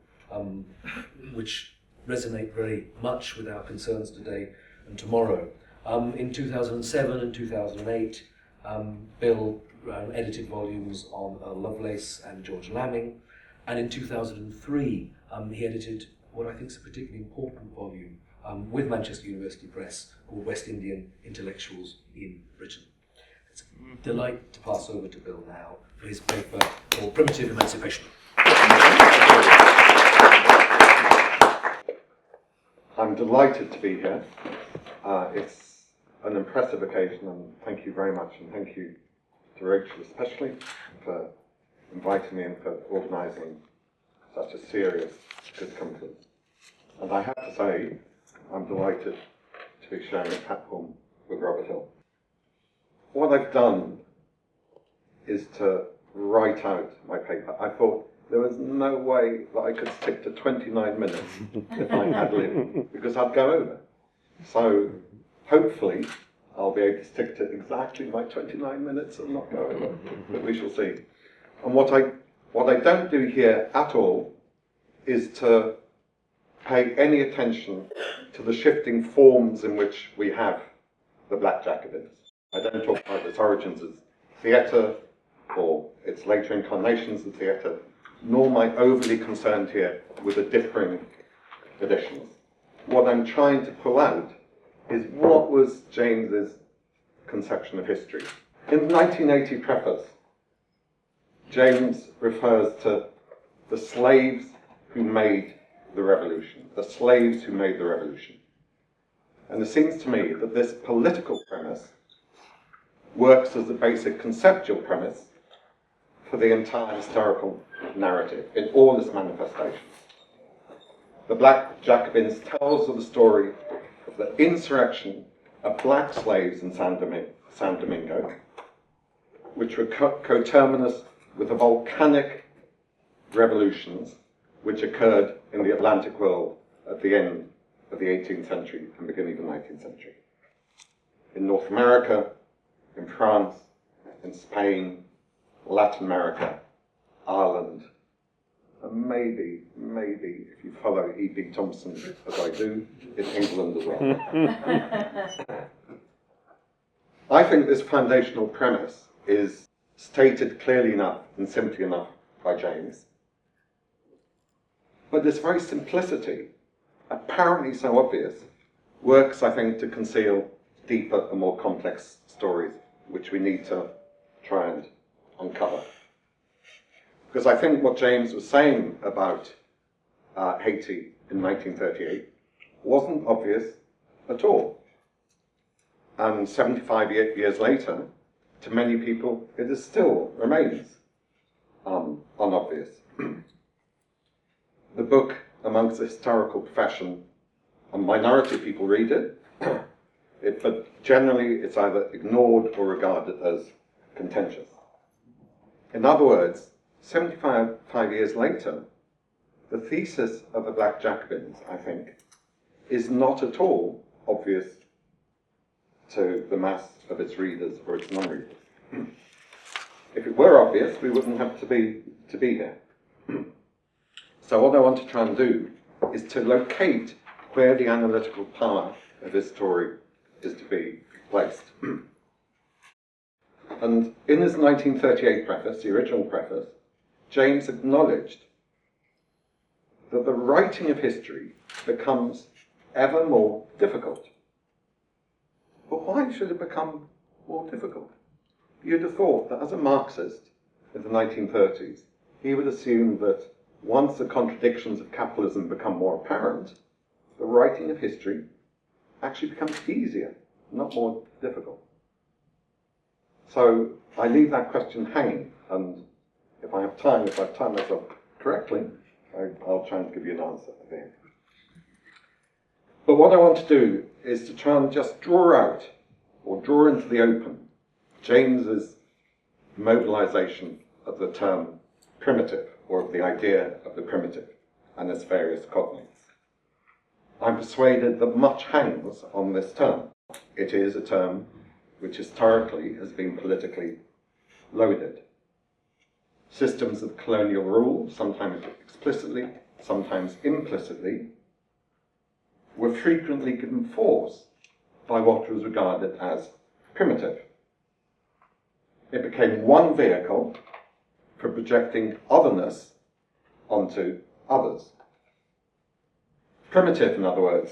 which resonate very much with our concerns today and tomorrow. In 2007 and 2008, Bill edited volumes on Lovelace and George Lamming, and in 2003 he edited what I think is a particularly important volume with Manchester University Press called West Indian Intellectuals in Britain. It's a delight to pass over to Bill now for his paper called Primitive Emancipation. I'm delighted to be here. It's an impressive occasion, and thank you very much, and thank you to Rachel especially for inviting me and for organising such a serious, good conference. And I have to say, I'm delighted to be sharing a platform with Robert Hill. What I've done is to write out my paper. I thought there was no way that I could stick to 29 minutes if I had lived, because I'd go over. So hopefully I'll be able to stick to exactly my 29 minutes and not go over, but we shall see. And what I don't do here at all is to pay any attention to the shifting forms in which we have the Black Jacobins. I don't talk about its origins as theatre or its later incarnations of theatre, nor am I overly concerned here with the differing editions. What I'm trying to pull out is what was James's conception of history. In the 1980 preface, James refers to the slaves who made the revolution, the slaves who made the revolution. And it seems to me that this political premise works as a basic conceptual premise for the entire historical narrative in all its manifestations. The Black Jacobins tells of the story of the insurrection of black slaves in San Domingo, which were coterminous with a volcanic revolutions which occurred in the Atlantic world at the end of the 18th century and beginning of the 19th century. In North America, in France, in Spain, Latin America, Ireland, and maybe, if you follow E.B. Thompson, as I do, in England as well. I think this foundational premise is stated clearly enough and simply enough by James. But this very simplicity, apparently so obvious, works, I think, to conceal deeper and more complex stories which we need to try and uncover. Because I think what James was saying about Haiti in 1938 wasn't obvious at all. And 75 years later, to many people, it is still remains unobvious. The book, amongst the historical profession, a minority of people read it, but generally it's either ignored or regarded as contentious. In other words, 75 years later, the thesis of the Black Jacobins, I think, is not at all obvious to the mass of its readers or its non-readers. If it were obvious, we wouldn't have to be here. So what I want to try and do is to locate where the analytical power of this story is to be placed. And in his 1938 preface, the original preface, James acknowledged that the writing of history becomes ever more difficult. But why should it become more difficult? You'd have thought that as a Marxist in the 1930s, he would assume that once the contradictions of capitalism become more apparent, the writing of history actually becomes easier, not more difficult. So I leave that question hanging, and if I've timed myself correctly, I'll try and give you an answer at the end. But what I want to do is to try and just draw out, or draw into the open, James's mobilization of the term primitive, or of the idea of the primitive, and its various cognates. I'm persuaded that much hangs on this term. It is a term which historically has been politically loaded. Systems of colonial rule, sometimes explicitly, sometimes implicitly, were frequently given force by what was regarded as primitive. It became one vehicle for projecting otherness onto others. Primitive, in other words,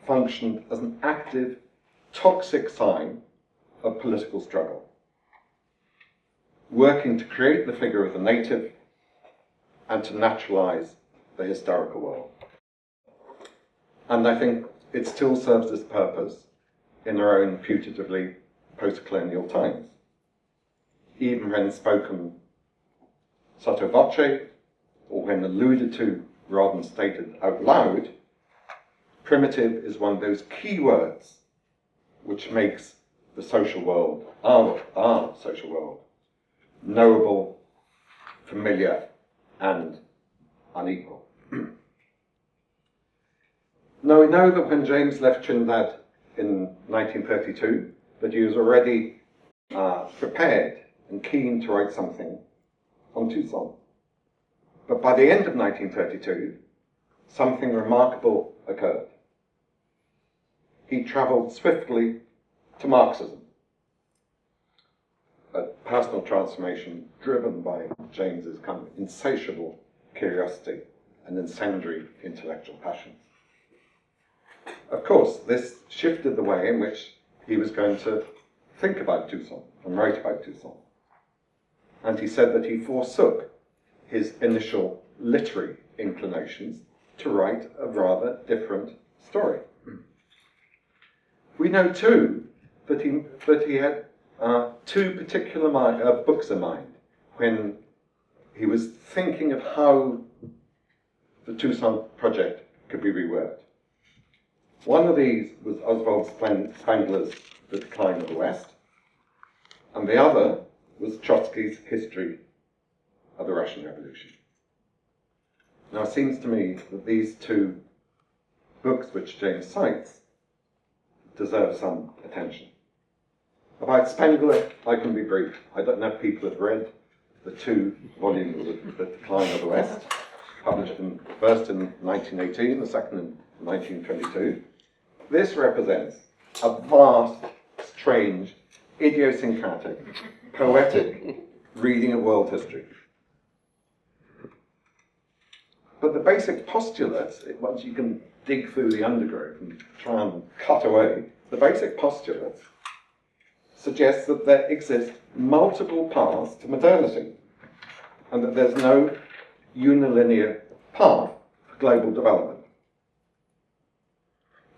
functioned as an active, toxic sign of political struggle, working to create the figure of the native and to naturalize the historical world. And I think it still serves this purpose in our own putatively post-colonial times. Even when spoken sotto voce, or when alluded to rather than stated out loud, primitive is one of those key words which makes the social world, our social world, knowable, familiar, and unequal. Now we know that when James left Trinidad in 1932, that he was already prepared and keen to write something on Toussaint. But by the end of 1932, something remarkable occurred. He travelled swiftly to Marxism, a personal transformation driven by James's kind of insatiable curiosity and incendiary intellectual passions. Of course, this shifted the way in which he was going to think about Toussaint and write about Toussaint. And he said that he forsook his initial literary inclinations to write a rather different story. We know too that he had two particular books in mind when he was thinking of how the Toussaint project could be reworked. One of these was Oswald Spengler's The Decline of the West, and the other was Trotsky's History of the Russian Revolution. Now, it seems to me that these two books which James cites deserve some attention. About Spengler, I can be brief. I don't know if people have read the two volumes of The Decline of the West, published first in 1918, the second in 1922. This represents a vast, strange, idiosyncratic, poetic reading of world history. But the basic postulates, once you can dig through the undergrowth and try and cut away, the basic postulates suggest that there exist multiple paths to modernity, and that there's no unilinear path for global development.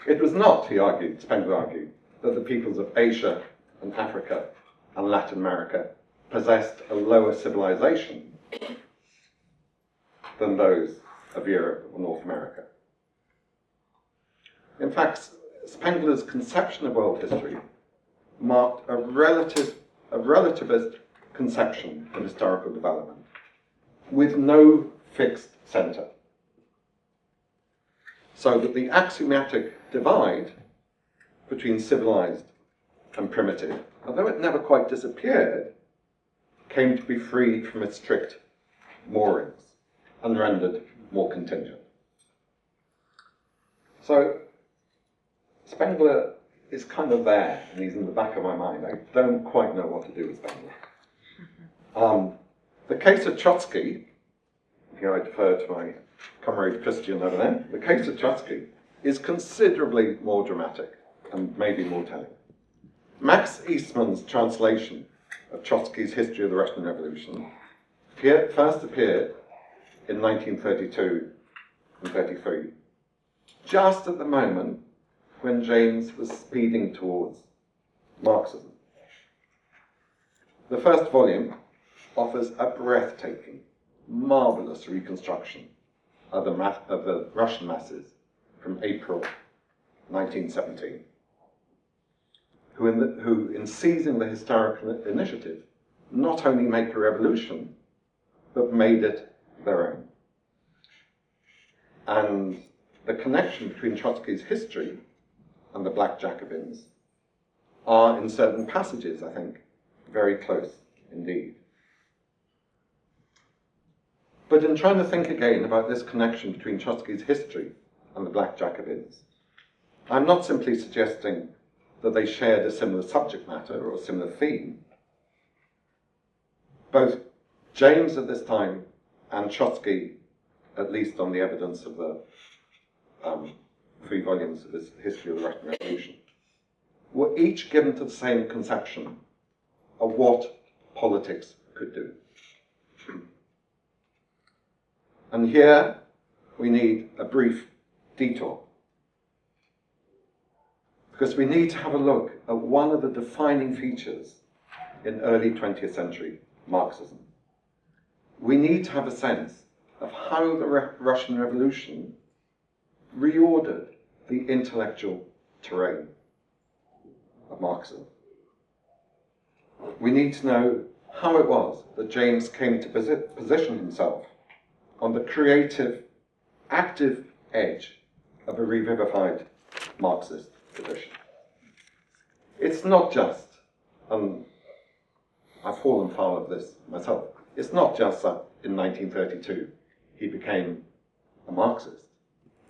It was not, Spengler argued, that the peoples of Asia and Africa and Latin America possessed a lower civilization than those of Europe or North America. In fact, Spengler's conception of world history marked a relativist conception of historical development with no fixed centre. So that the axiomatic divide between civilized and primitive, although it never quite disappeared, came to be freed from its strict moorings and rendered more contingent. So Spengler is kind of there, and he's in the back of my mind. I don't quite know what to do with Spengler. The case of Trotsky, here I defer to my comrade Christian over there, the case of Trotsky is considerably more dramatic and maybe more telling. Max Eastman's translation of Trotsky's History of the Russian Revolution first appeared in 1932 and 33, just at the moment when James was speeding towards Marxism. The first volume offers a breathtaking, marvellous reconstruction of the Russian masses from April 1917, who in seizing the historical initiative, not only make a revolution, but made it their own. And the connection between Trotsky's history and the Black Jacobins are, in certain passages, I think, very close indeed. But in trying to think again about this connection between Trotsky's history and the Black Jacobins, I'm not simply suggesting that they shared a similar subject matter or a similar theme. Both James at this time and Trotsky, at least on the evidence of the 3 volumes of his History of the Russian Revolution, were each given to the same conception of what politics could do. And here we need a brief detour, because we need to have a look at one of the defining features in early 20th century Marxism. We need to have a sense of how the Russian Revolution reordered the intellectual terrain of Marxism. We need to know how it was that James came to position himself on the creative, active edge of a revivified Marxist tradition. It's not just, and I've fallen foul of this myself, it's not just that in 1932 he became a Marxist.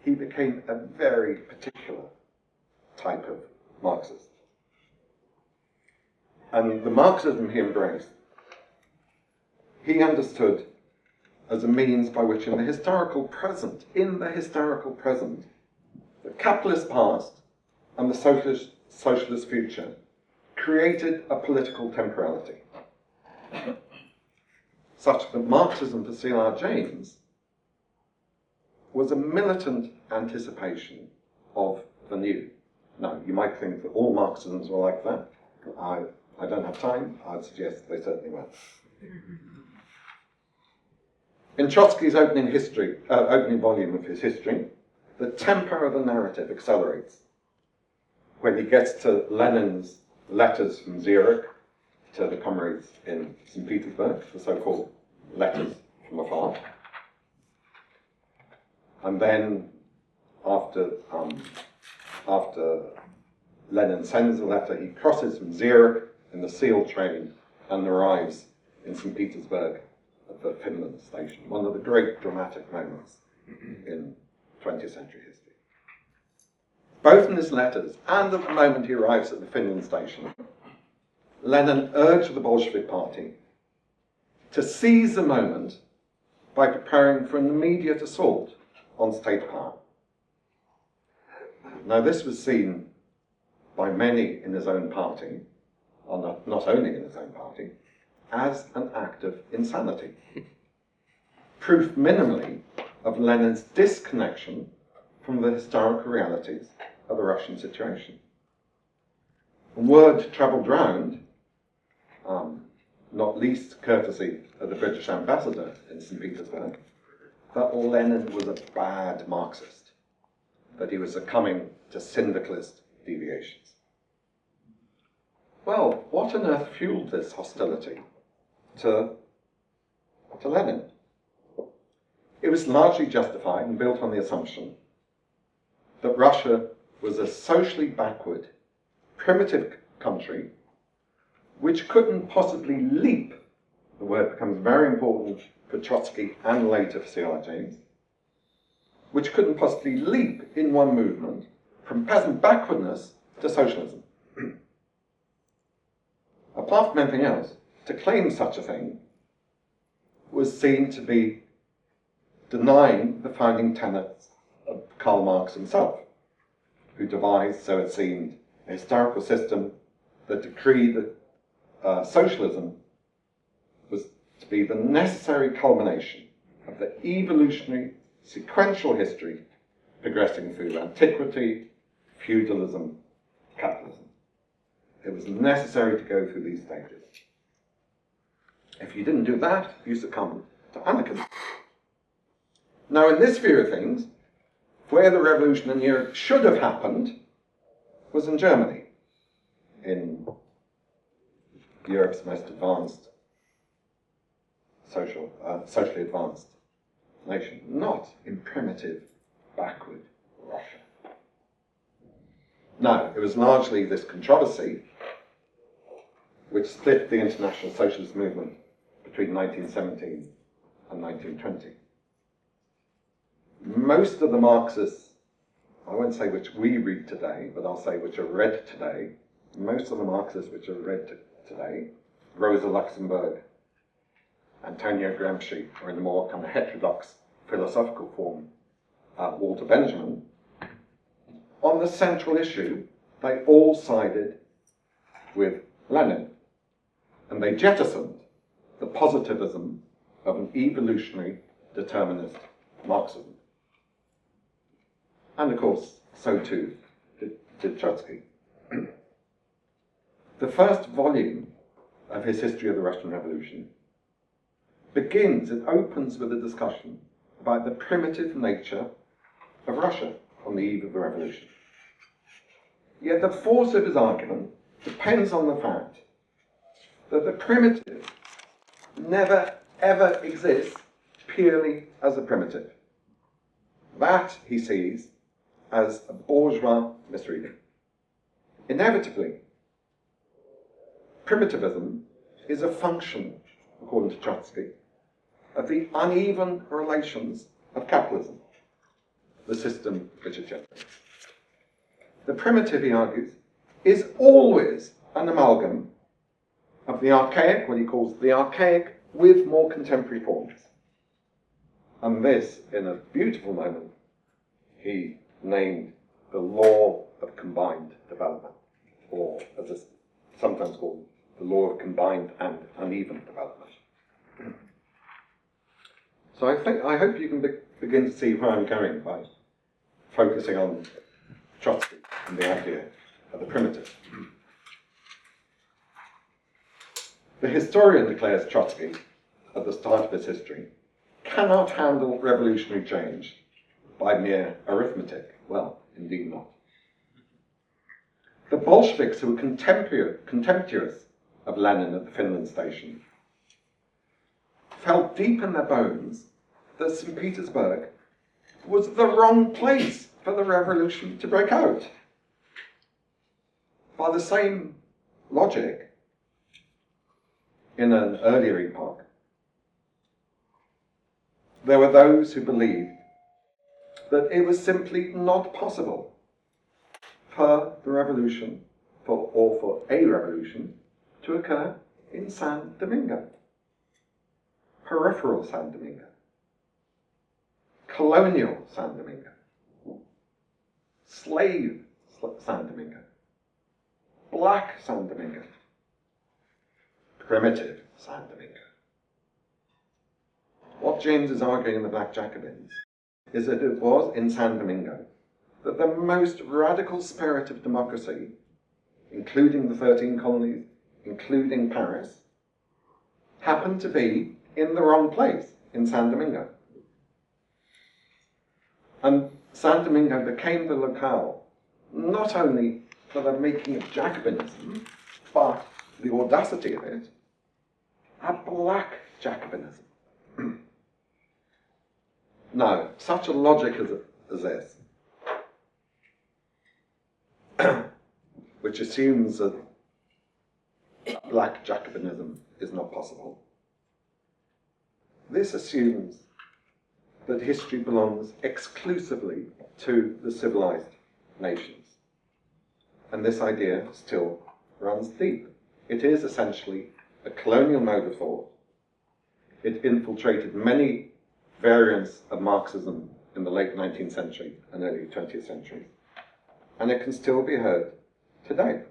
He became a very particular type of Marxist. And the Marxism he embraced, he understood as a means by which in the historical present, the capitalist past and the socialist future created a political temporality, such that Marxism for C.L.R. James was a militant anticipation of the new. Now, you might think that all Marxisms were like that. I don't have time. I'd suggest they certainly weren't. In Trotsky's opening volume of his history, the tempo of the narrative accelerates when he gets to Lenin's letters from Zurich to the comrades in St. Petersburg, the so-called letters from afar. And then, after Lenin sends the letter, he crosses from Zurich in the seal train and arrives in St. Petersburg at the Finland station, one of the great dramatic moments in 20th century history. Both in his letters and at the moment he arrives at the Finland station, Lenin urged the Bolshevik Party to seize the moment by preparing for an immediate assault on state power. Now this was seen by many in his own party, or not only in his own party, as an act of insanity. Proof minimally of Lenin's disconnection from the historical realities of the Russian situation. Word travelled round, not least courtesy of the British ambassador in St. Petersburg, that Lenin was a bad Marxist, that he was succumbing to syndicalist deviations. Well, what on earth fueled this hostility to Lenin? It was largely justified and built on the assumption that Russia was a socially backward, primitive country which couldn't possibly leap, the word becomes very important for Trotsky and later for C.L.R. James, which couldn't possibly leap in one movement from peasant backwardness to socialism. Apart from anything else, to claim such a thing was seen to be denying the founding tenets of Karl Marx himself, who devised, so it seemed, a historical system that decreed that socialism was to be the necessary culmination of the evolutionary sequential history progressing through antiquity, feudalism, capitalism. It was necessary to go through these stages. If you didn't do that, you succumbed to anarchism. Now, in this view of things, where the revolution in Europe should have happened was in Germany, in Europe's most advanced, socially advanced nation, not in primitive, backward Russia. Now, it was largely this controversy which split the international socialist movement between 1917 and 1920. Most of the Marxists, I won't say which we read today, but I'll say which are read today, most of the Marxists which are read today, Rosa Luxemburg, Antonio Gramsci, or in a more kind of heterodox philosophical form, Walter Benjamin, on the central issue, they all sided with Lenin, and they jettisoned the positivism of an evolutionary determinist Marxism. And of course, so too did Trotsky. The first volume of his History of the Russian Revolution it opens with a discussion about the primitive nature of Russia on the eve of the revolution. Yet the force of his argument depends on the fact that the primitive never ever exists purely as a primitive. That he sees as a bourgeois misreading. Inevitably, primitivism is a function, according to Trotsky, of the uneven relations of capitalism, the system which it generates. The primitive, he argues, is always an amalgam of the archaic, what he calls the archaic, with more contemporary forms. And this, in a beautiful moment, he named the law of combined development, or as it's sometimes called, the law of combined and uneven development. So I hope you can begin to see where I'm going by focusing on Trotsky and the idea of the primitive. The historian declares Trotsky, at the start of his history, cannot handle revolutionary change by mere arithmetic. Well, indeed not. The Bolsheviks, who were contemptuous of Lenin at the Finland station, felt deep in their bones that St. Petersburg was the wrong place for the revolution to break out. By the same logic, in an earlier epoch, there were those who believed that it was simply not possible for the revolution, for a revolution, to occur in San Domingo, peripheral San Domingo, colonial San Domingo, slave San Domingo, black San Domingo, primitive San Domingo. What James is arguing in the Black Jacobins is that it was in San Domingo that the most radical spirit of democracy, including the 13 colonies, including Paris, happened to be in the wrong place, in San Domingo. And San Domingo became the locale, not only for the making of Jacobinism, but the audacity of it, a black Jacobinism. Now, such a logic as this, which assumes that black Jacobinism is not possible, this assumes that history belongs exclusively to the civilized nations. And this idea still runs deep. It is essentially a colonial mode of thought. It infiltrated many variants of Marxism in the late 19th century and early 20th century. And it can still be heard today.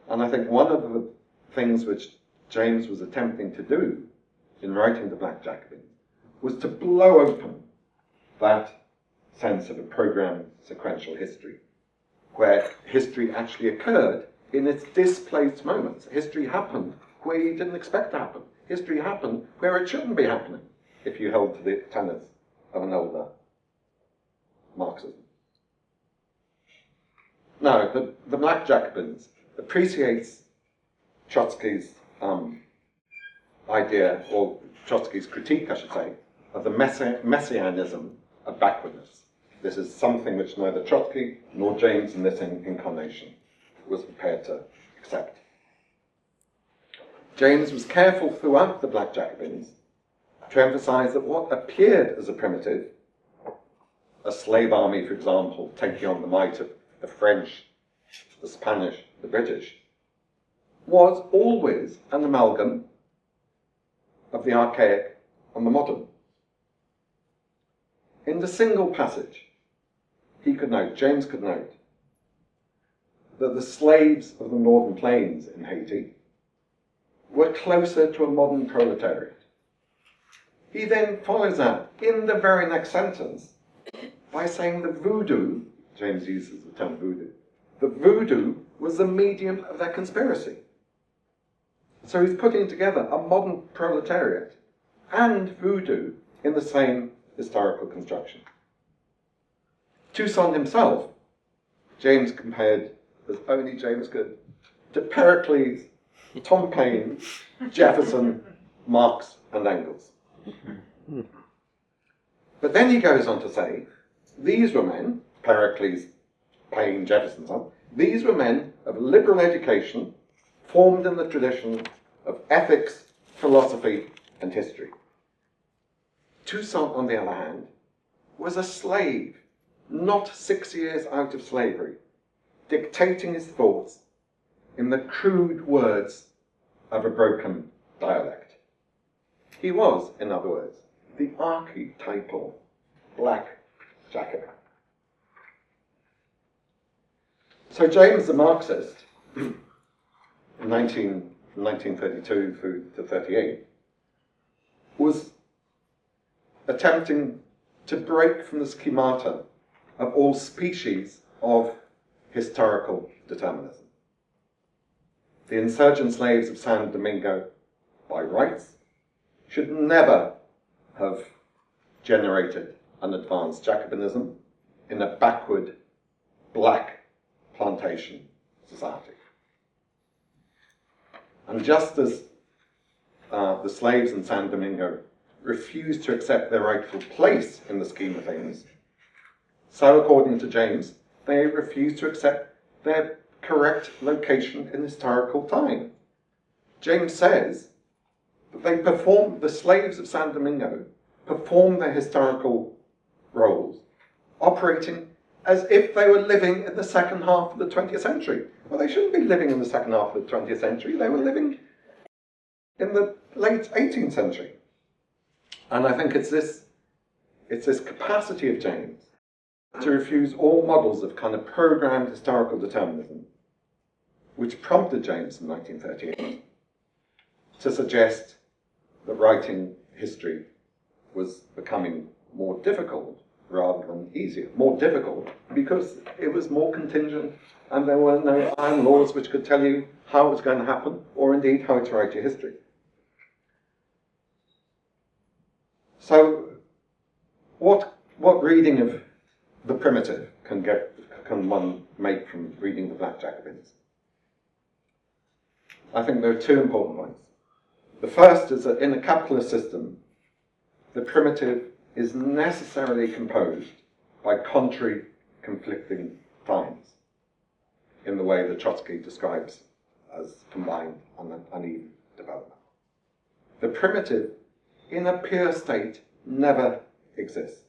And I think one of the things which James was attempting to do in writing the Black Jacobins was to blow open that sense of a programmed sequential history, where history actually occurred in its displaced moments. History happened where you didn't expect to happen. History happened where it shouldn't be happening, if you held to the tenets of an older Marxism. Now, the Black Jacobins appreciates Trotsky's idea, or Trotsky's critique, I should say, of the messianism of backwardness. This is something which neither Trotsky nor James in this incarnation was prepared to accept. James was careful throughout the Black Jacobins to emphasize that what appeared as a primitive, a slave army, for example, taking on the might of the French, the Spanish, the British, was always an amalgam of the archaic and the modern. In the single passage, James could note, that the slaves of the northern plains in Haiti were closer to a modern proletariat. He then follows that in the very next sentence by saying the voodoo, James uses the term voodoo, the voodoo was the medium of their conspiracy. So he's putting together a modern proletariat and voodoo in the same historical construction. Toussaint himself, James compared, as only James could, to Pericles, Tom Paine, Jefferson, Marx, and Engels. But then he goes on to say, these were men, Pericles, Paine, Jefferson, so on, these were men of liberal education, formed in the tradition of ethics, philosophy, and history. Toussaint, on the other hand, was a slave, not 6 years out of slavery, dictating his thoughts in the crude words of a broken dialect. He was, in other words, the archetypal Black Jacobin. So James, the Marxist, in 1932 through to 38, was attempting to break from the schemata of all species of historical determinism. The insurgent slaves of San Domingo, by rights, should never have generated an advanced Jacobinism in a backward black plantation society. And just as the slaves in San Domingo refused to accept their rightful place in the scheme of things, so according to James, they refused to accept their correct location in historical time. James says that the slaves of San Domingo performed their historical roles, operating as if they were living in the second half of the 20th century. Well, they shouldn't be living in the second half of the 20th century, they were living in the late 18th century. And I think it's this capacity of James to refuse all models of kind of programmed historical determinism, which prompted James in 1938 to suggest that writing history was becoming more difficult rather than easier. More difficult because it was more contingent and there were no iron laws which could tell you how it was going to happen or indeed how to write your history. So what reading of the primitive can one make from reading the Black Jacobins? I think there are two important points. The first is that in a capitalist system, the primitive is necessarily composed by contrary, conflicting times, in the way that Trotsky describes as combined and uneven development. The primitive, in a pure state, never exists.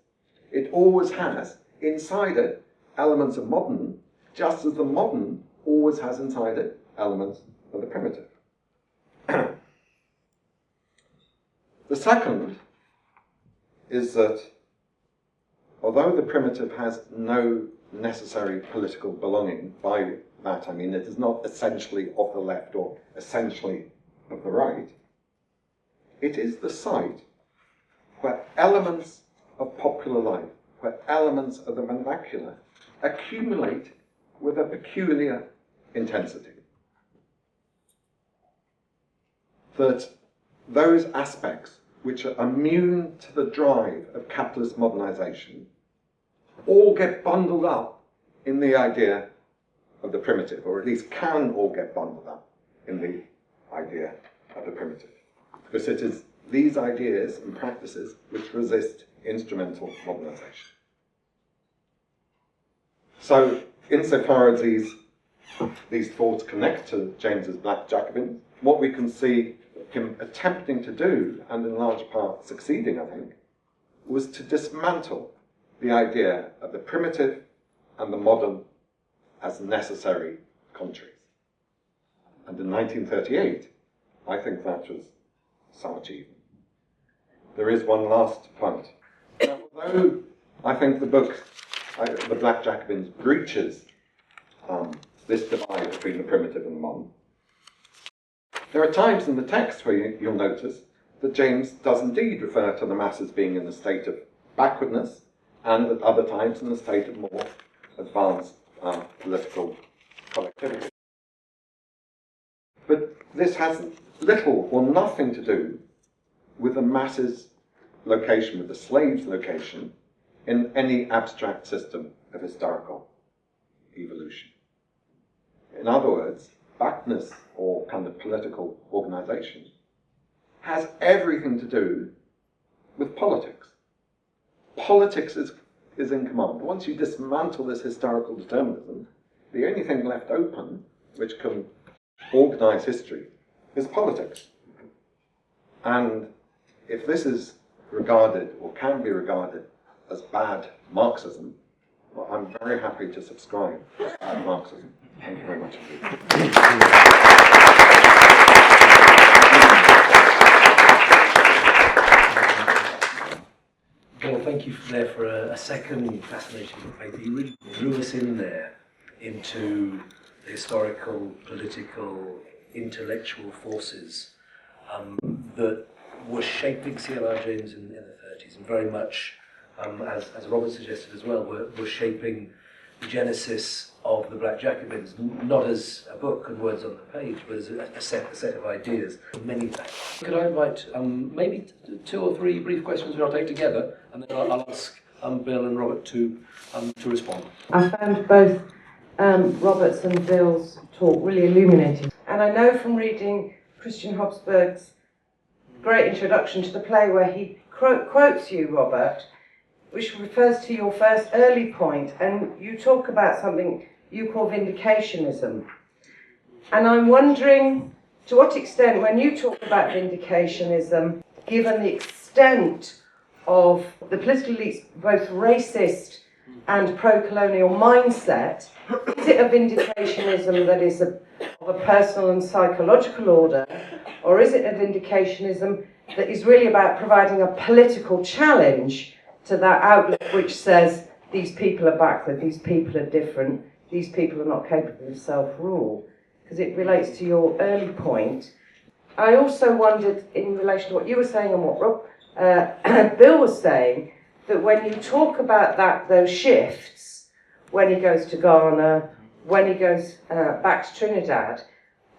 It always has inside it elements of modern, just as the modern always has inside it elements of the primitive. The second is that although the primitive has no necessary political belonging, by that I mean it is not essentially of the left or essentially of the right, it is the site where elements of popular life, where elements of the vernacular accumulate with a peculiar intensity. That those aspects which are immune to the drive of capitalist modernization all get bundled up in the idea of the primitive, or at least can all get bundled up in the idea of the primitive. Because it is these ideas and practices which resist instrumental modernization. So, insofar as these thoughts connect to James's Black Jacobins, what we can see him attempting to do, and in large part succeeding, I think, was to dismantle the idea of the primitive and the modern as necessary contraries. And in 1938, I think that was some achievement. There is one last point. Now, although I think the book, The Black Jacobins, breaches this divide between the primitive and the modern, there are times in the text where you'll notice that James does indeed refer to the masses being in a state of backwardness, and at other times in a state of more advanced political collectivity. But this has little or nothing to do with the masses' location, with the slaves' location, in any abstract system of historical evolution. In other words, backwardness or kind of political organization has everything to do with politics. Politics is in command. Once you dismantle this historical determinism, the only thing left open which can organize history is politics. And if this is regarded, or can be regarded, as bad Marxism, well, I'm very happy to subscribe to bad Marxism. Thank you very much indeed. Well, thank you there for a second fascinating paper. You really drew us in there into the historical, political, intellectual forces that were shaping C.L.R. James in the 30s, and very much, as Robert suggested as well, were shaping the genesis of the Black Jacobins, not as a book and words on the page, but as a set of ideas, many things. Could I invite maybe 2 or 3 brief questions we'll take together, and then I'll ask Bill and Robert to respond. I found both Robert's and Bill's talk really illuminating. And I know from reading Christian Hobsbawm's great introduction to the play where he quotes you, Robert, which refers to your first early point, and you talk about something you call vindicationism. And I'm wondering, to what extent, when you talk about vindicationism, given the extent of the political elite's both racist and pro-colonial mindset, is it a vindicationism that is of a personal and psychological order, or is it a vindicationism that is really about providing a political challenge to that outlook which says these people are backward, these people are different, these people are not capable of self-rule? Because it relates to your early point. I also wondered, in relation to what you were saying and what Bill was saying, that when you talk about those shifts, when he goes to Ghana, when he goes back to Trinidad,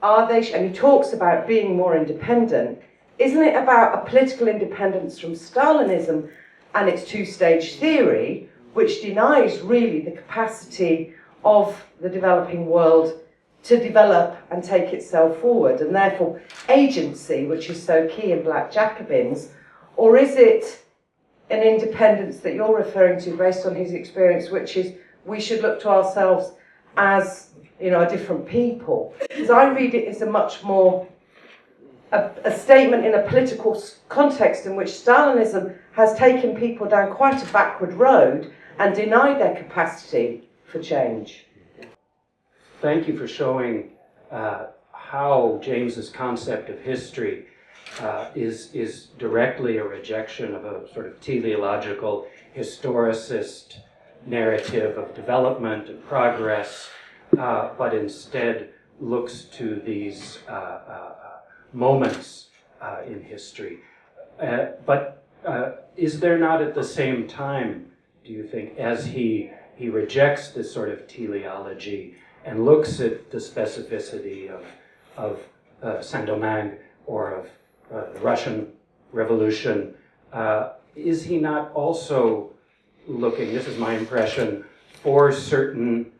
and he talks about being more independent, isn't it about a political independence from Stalinism and its two-stage theory, which denies really the capacity of the developing world to develop and take itself forward, and therefore agency, which is so key in Black Jacobins? Or is it an independence that you're referring to based on his experience, which is we should look to ourselves as, a different people? Because I read it as a much more a statement in a political context in which Stalinism has taken people down quite a backward road and denied their capacity for change. Thank you for showing how James's concept of history is directly a rejection of a sort of teleological historicist narrative of development and progress, but instead looks to these moments in history. But is there not at the same time, do you think, as he rejects this sort of teleology and looks at the specificity of Saint-Domingue or of the Russian Revolution, is he not also looking, this is my impression, for certain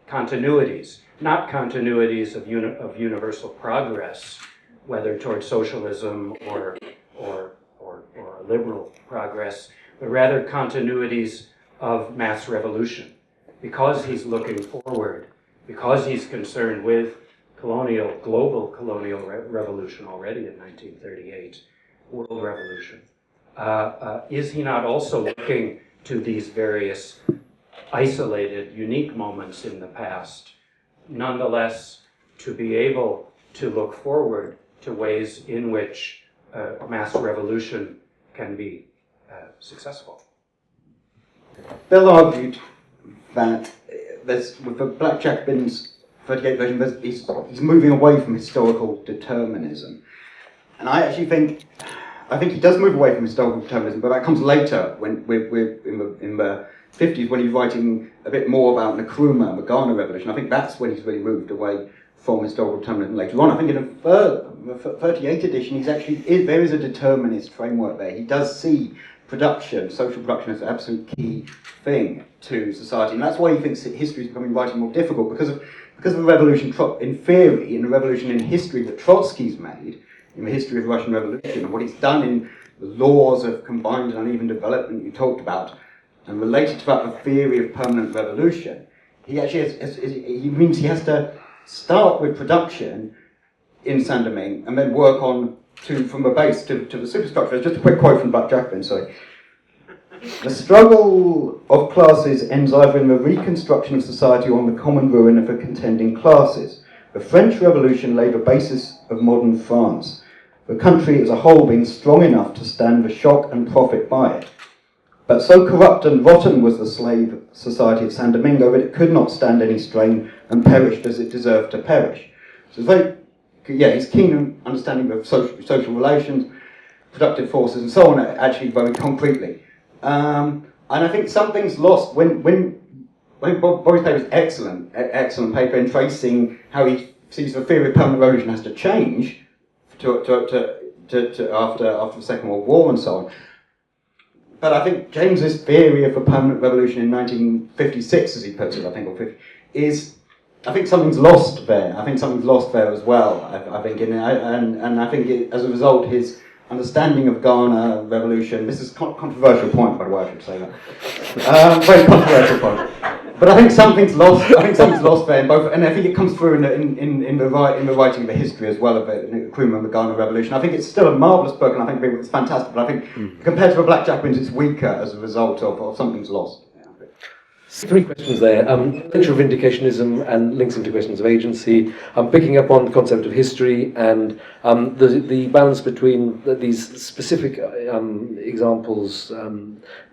continuities, not continuities of universal progress, whether towards socialism or liberal progress, but rather continuities of mass revolution, because he's looking forward, because he's concerned with global colonial revolution already in 1938, world revolution. Is he not also looking to these various isolated, unique moments in the past, nonetheless to be able to look forward to ways in which mass revolution can be successful? Bill argued that with the Black Jacobins 38 version, he's moving away from historical determinism. And I actually think he does move away from historical determinism, but that comes later, when we're in the 50s, when he's writing a bit more about Nkrumah and the Ghana Revolution. I think that's when he's really moved away from historical determinism later on. I think in the 38 edition, there is a determinist framework there. He does see production, social production, as an absolute key thing to society, and that's why he thinks that history is becoming writing more difficult, because of the revolution in theory, in the revolution in history that Trotsky's made, in the history of the Russian Revolution, and what he's done in the laws of combined and uneven development you talked about, and related to that, the theory of permanent revolution. He actually means he has to start with production in Saint-Domingue and then work on from the base to the superstructure. Just a quick quote from Black Jacobin, sorry. The struggle of classes ends either in the reconstruction of society or in the common ruin of the contending classes. The French Revolution laid the basis of modern France, the country as a whole being strong enough to stand the shock and profit by it. But so corrupt and rotten was the slave society of Saint-Domingue that it could not stand any strain and perished as it deserved to perish. So he's keen on understanding of social relations, productive forces, and so on, actually very concretely. And I think something's lost when Boris Paper's excellent paper in tracing how he sees the theory of permanent revolution has to change after the Second World War and so on. But I think James's theory of a permanent revolution in 1956, as he puts it, I think, or 50, is I think something's lost there. I think something's lost there as well. I think, and I think as a result, his understanding of Ghana revolution. This is a controversial point, by the way. I should say that. Very controversial point. But I think something's lost. I think something's lost there in both, and I think it comes through in the writing of the history as well of it, Nkrumah and the Ghana Revolution. I think it's still a marvelous book, and I think it's fantastic. But I think compared to the Black Jacobins, it's weaker as a result of something's lost. Three questions there. Nature of vindicationism and links into questions of agency. Picking up on the concept of history and the balance between these specific examples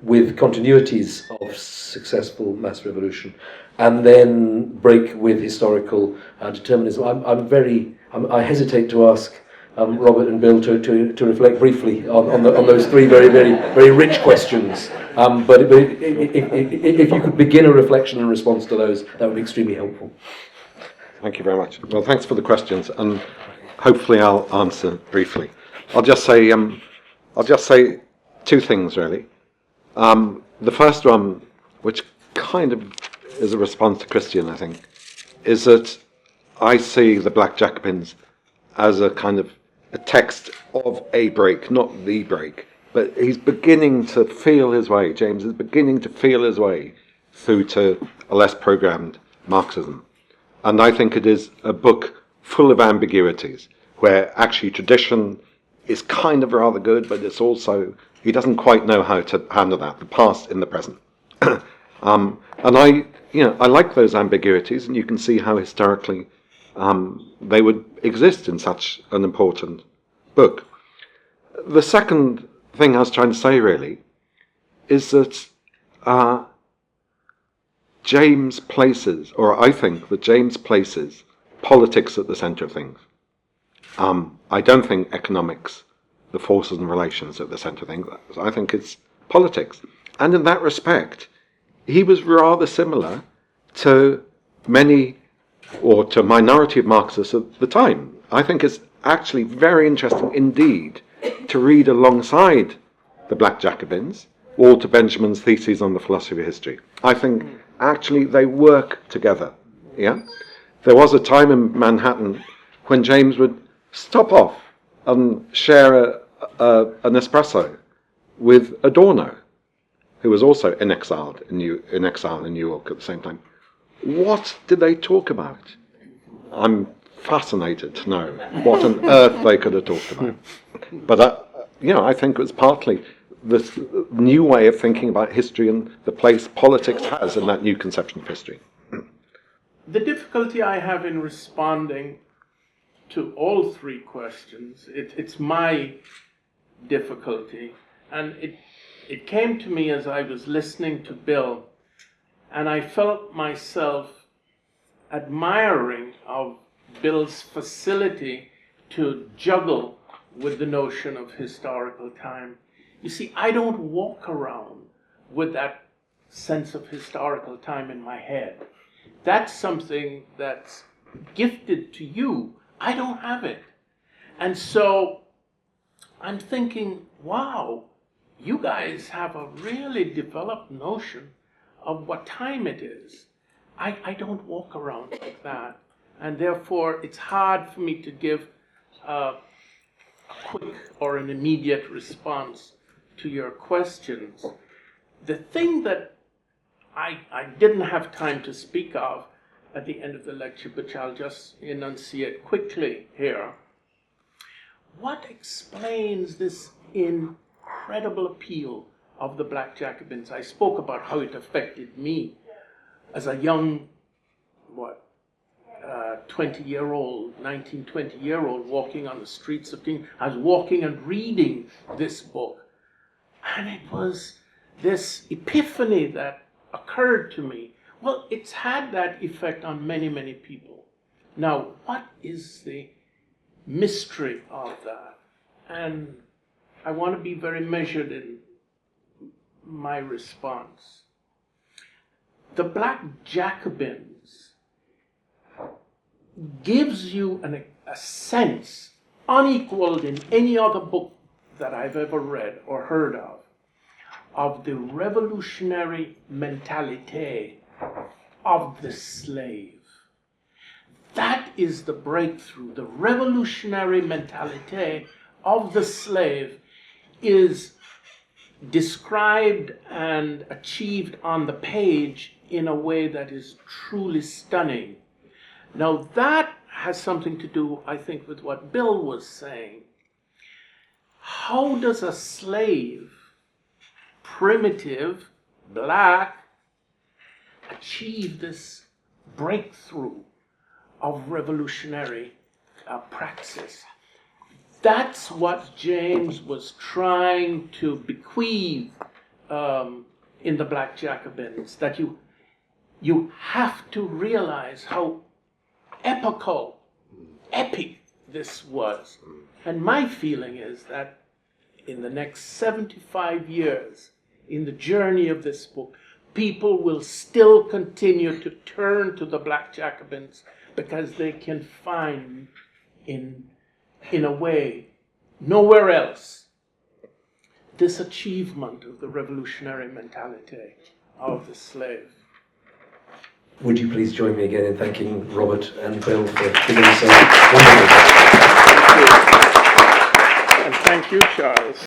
with continuities of successful mass revolution, and then break with historical determinism. I hesitate to ask Robert and Bill to reflect briefly on those three very rich questions. But if you could begin a reflection in response to those, that would be extremely helpful. Thank you very much. Well, thanks for the questions, and hopefully I'll answer briefly. I'll just say two things really. The first one, which kind of is a response to Christian, I think, is that I see the Black Jacobins as a kind of a text of a break, not the break. But he's beginning to feel his way, James is beginning to feel his way through to a less programmed Marxism. And I think it is a book full of ambiguities, where actually tradition is kind of rather good, but it's also, he doesn't quite know how to handle that, the past in the present. And I like those ambiguities, and you can see how historically they would exist in such an important book. The second thing I was trying to say really is that James places, or I think that James places politics at the centre of things. I don't think economics, the forces and relations at the centre of things. I think it's politics. And in that respect, he was rather similar to many, or to a minority of Marxists at the time. I think it's actually very interesting indeed to read alongside the Black Jacobins Walter Benjamin's theses on the philosophy of history. I think actually they work together. Yeah, there was a time in Manhattan when James would stop off and share an espresso with Adorno, who was also in exile in New York at the same time. What did they talk about? I'm fascinated to know what on earth they could have talked about. But I think it was partly this new way of thinking about history and the place politics has in that new conception of history. The difficulty I have in responding to all three questions, it's my difficulty, and it came to me as I was listening to Bill, and I felt myself admiring of Bill's facility to juggle with the notion of historical time. You see, I don't walk around with that sense of historical time in my head. That's something that's gifted to you. I don't have it. And so I'm thinking, wow, you guys have a really developed notion of what time it is. I don't walk around like that. And therefore, it's hard for me to give a quick or an immediate response to your questions. The thing that I didn't have time to speak of at the end of the lecture, but I'll just enunciate quickly here. What explains this incredible appeal of the Black Jacobins? I spoke about how it affected me as a young, 20-year-old, 19, 20-year-old walking on the streets of King. I was walking and reading this book. And it was this epiphany that occurred to me. Well, it's had that effect on many, many people. Now, what is the mystery of that? And I want to be very measured in my response. The Black Jacobins gives you a sense unequaled in any other book that I've ever read or heard of the revolutionary mentality of the slave. That is the breakthrough. The revolutionary mentality of the slave is described and achieved on the page in a way that is truly stunning. Now that has something to do, I think, with what Bill was saying. How does a slave, primitive, black, achieve this breakthrough of revolutionary praxis? That's what James was trying to bequeath in the Black Jacobins, that you have to realize how epic this was. And my feeling is that in the next 75 years, in the journey of this book, people will still continue to turn to the Black Jacobins because they can find in a way nowhere else this achievement of the revolutionary mentality of the slave. Would you please join me again in thanking Robert and Bill for giving us a wonderful. And thank you, Charles.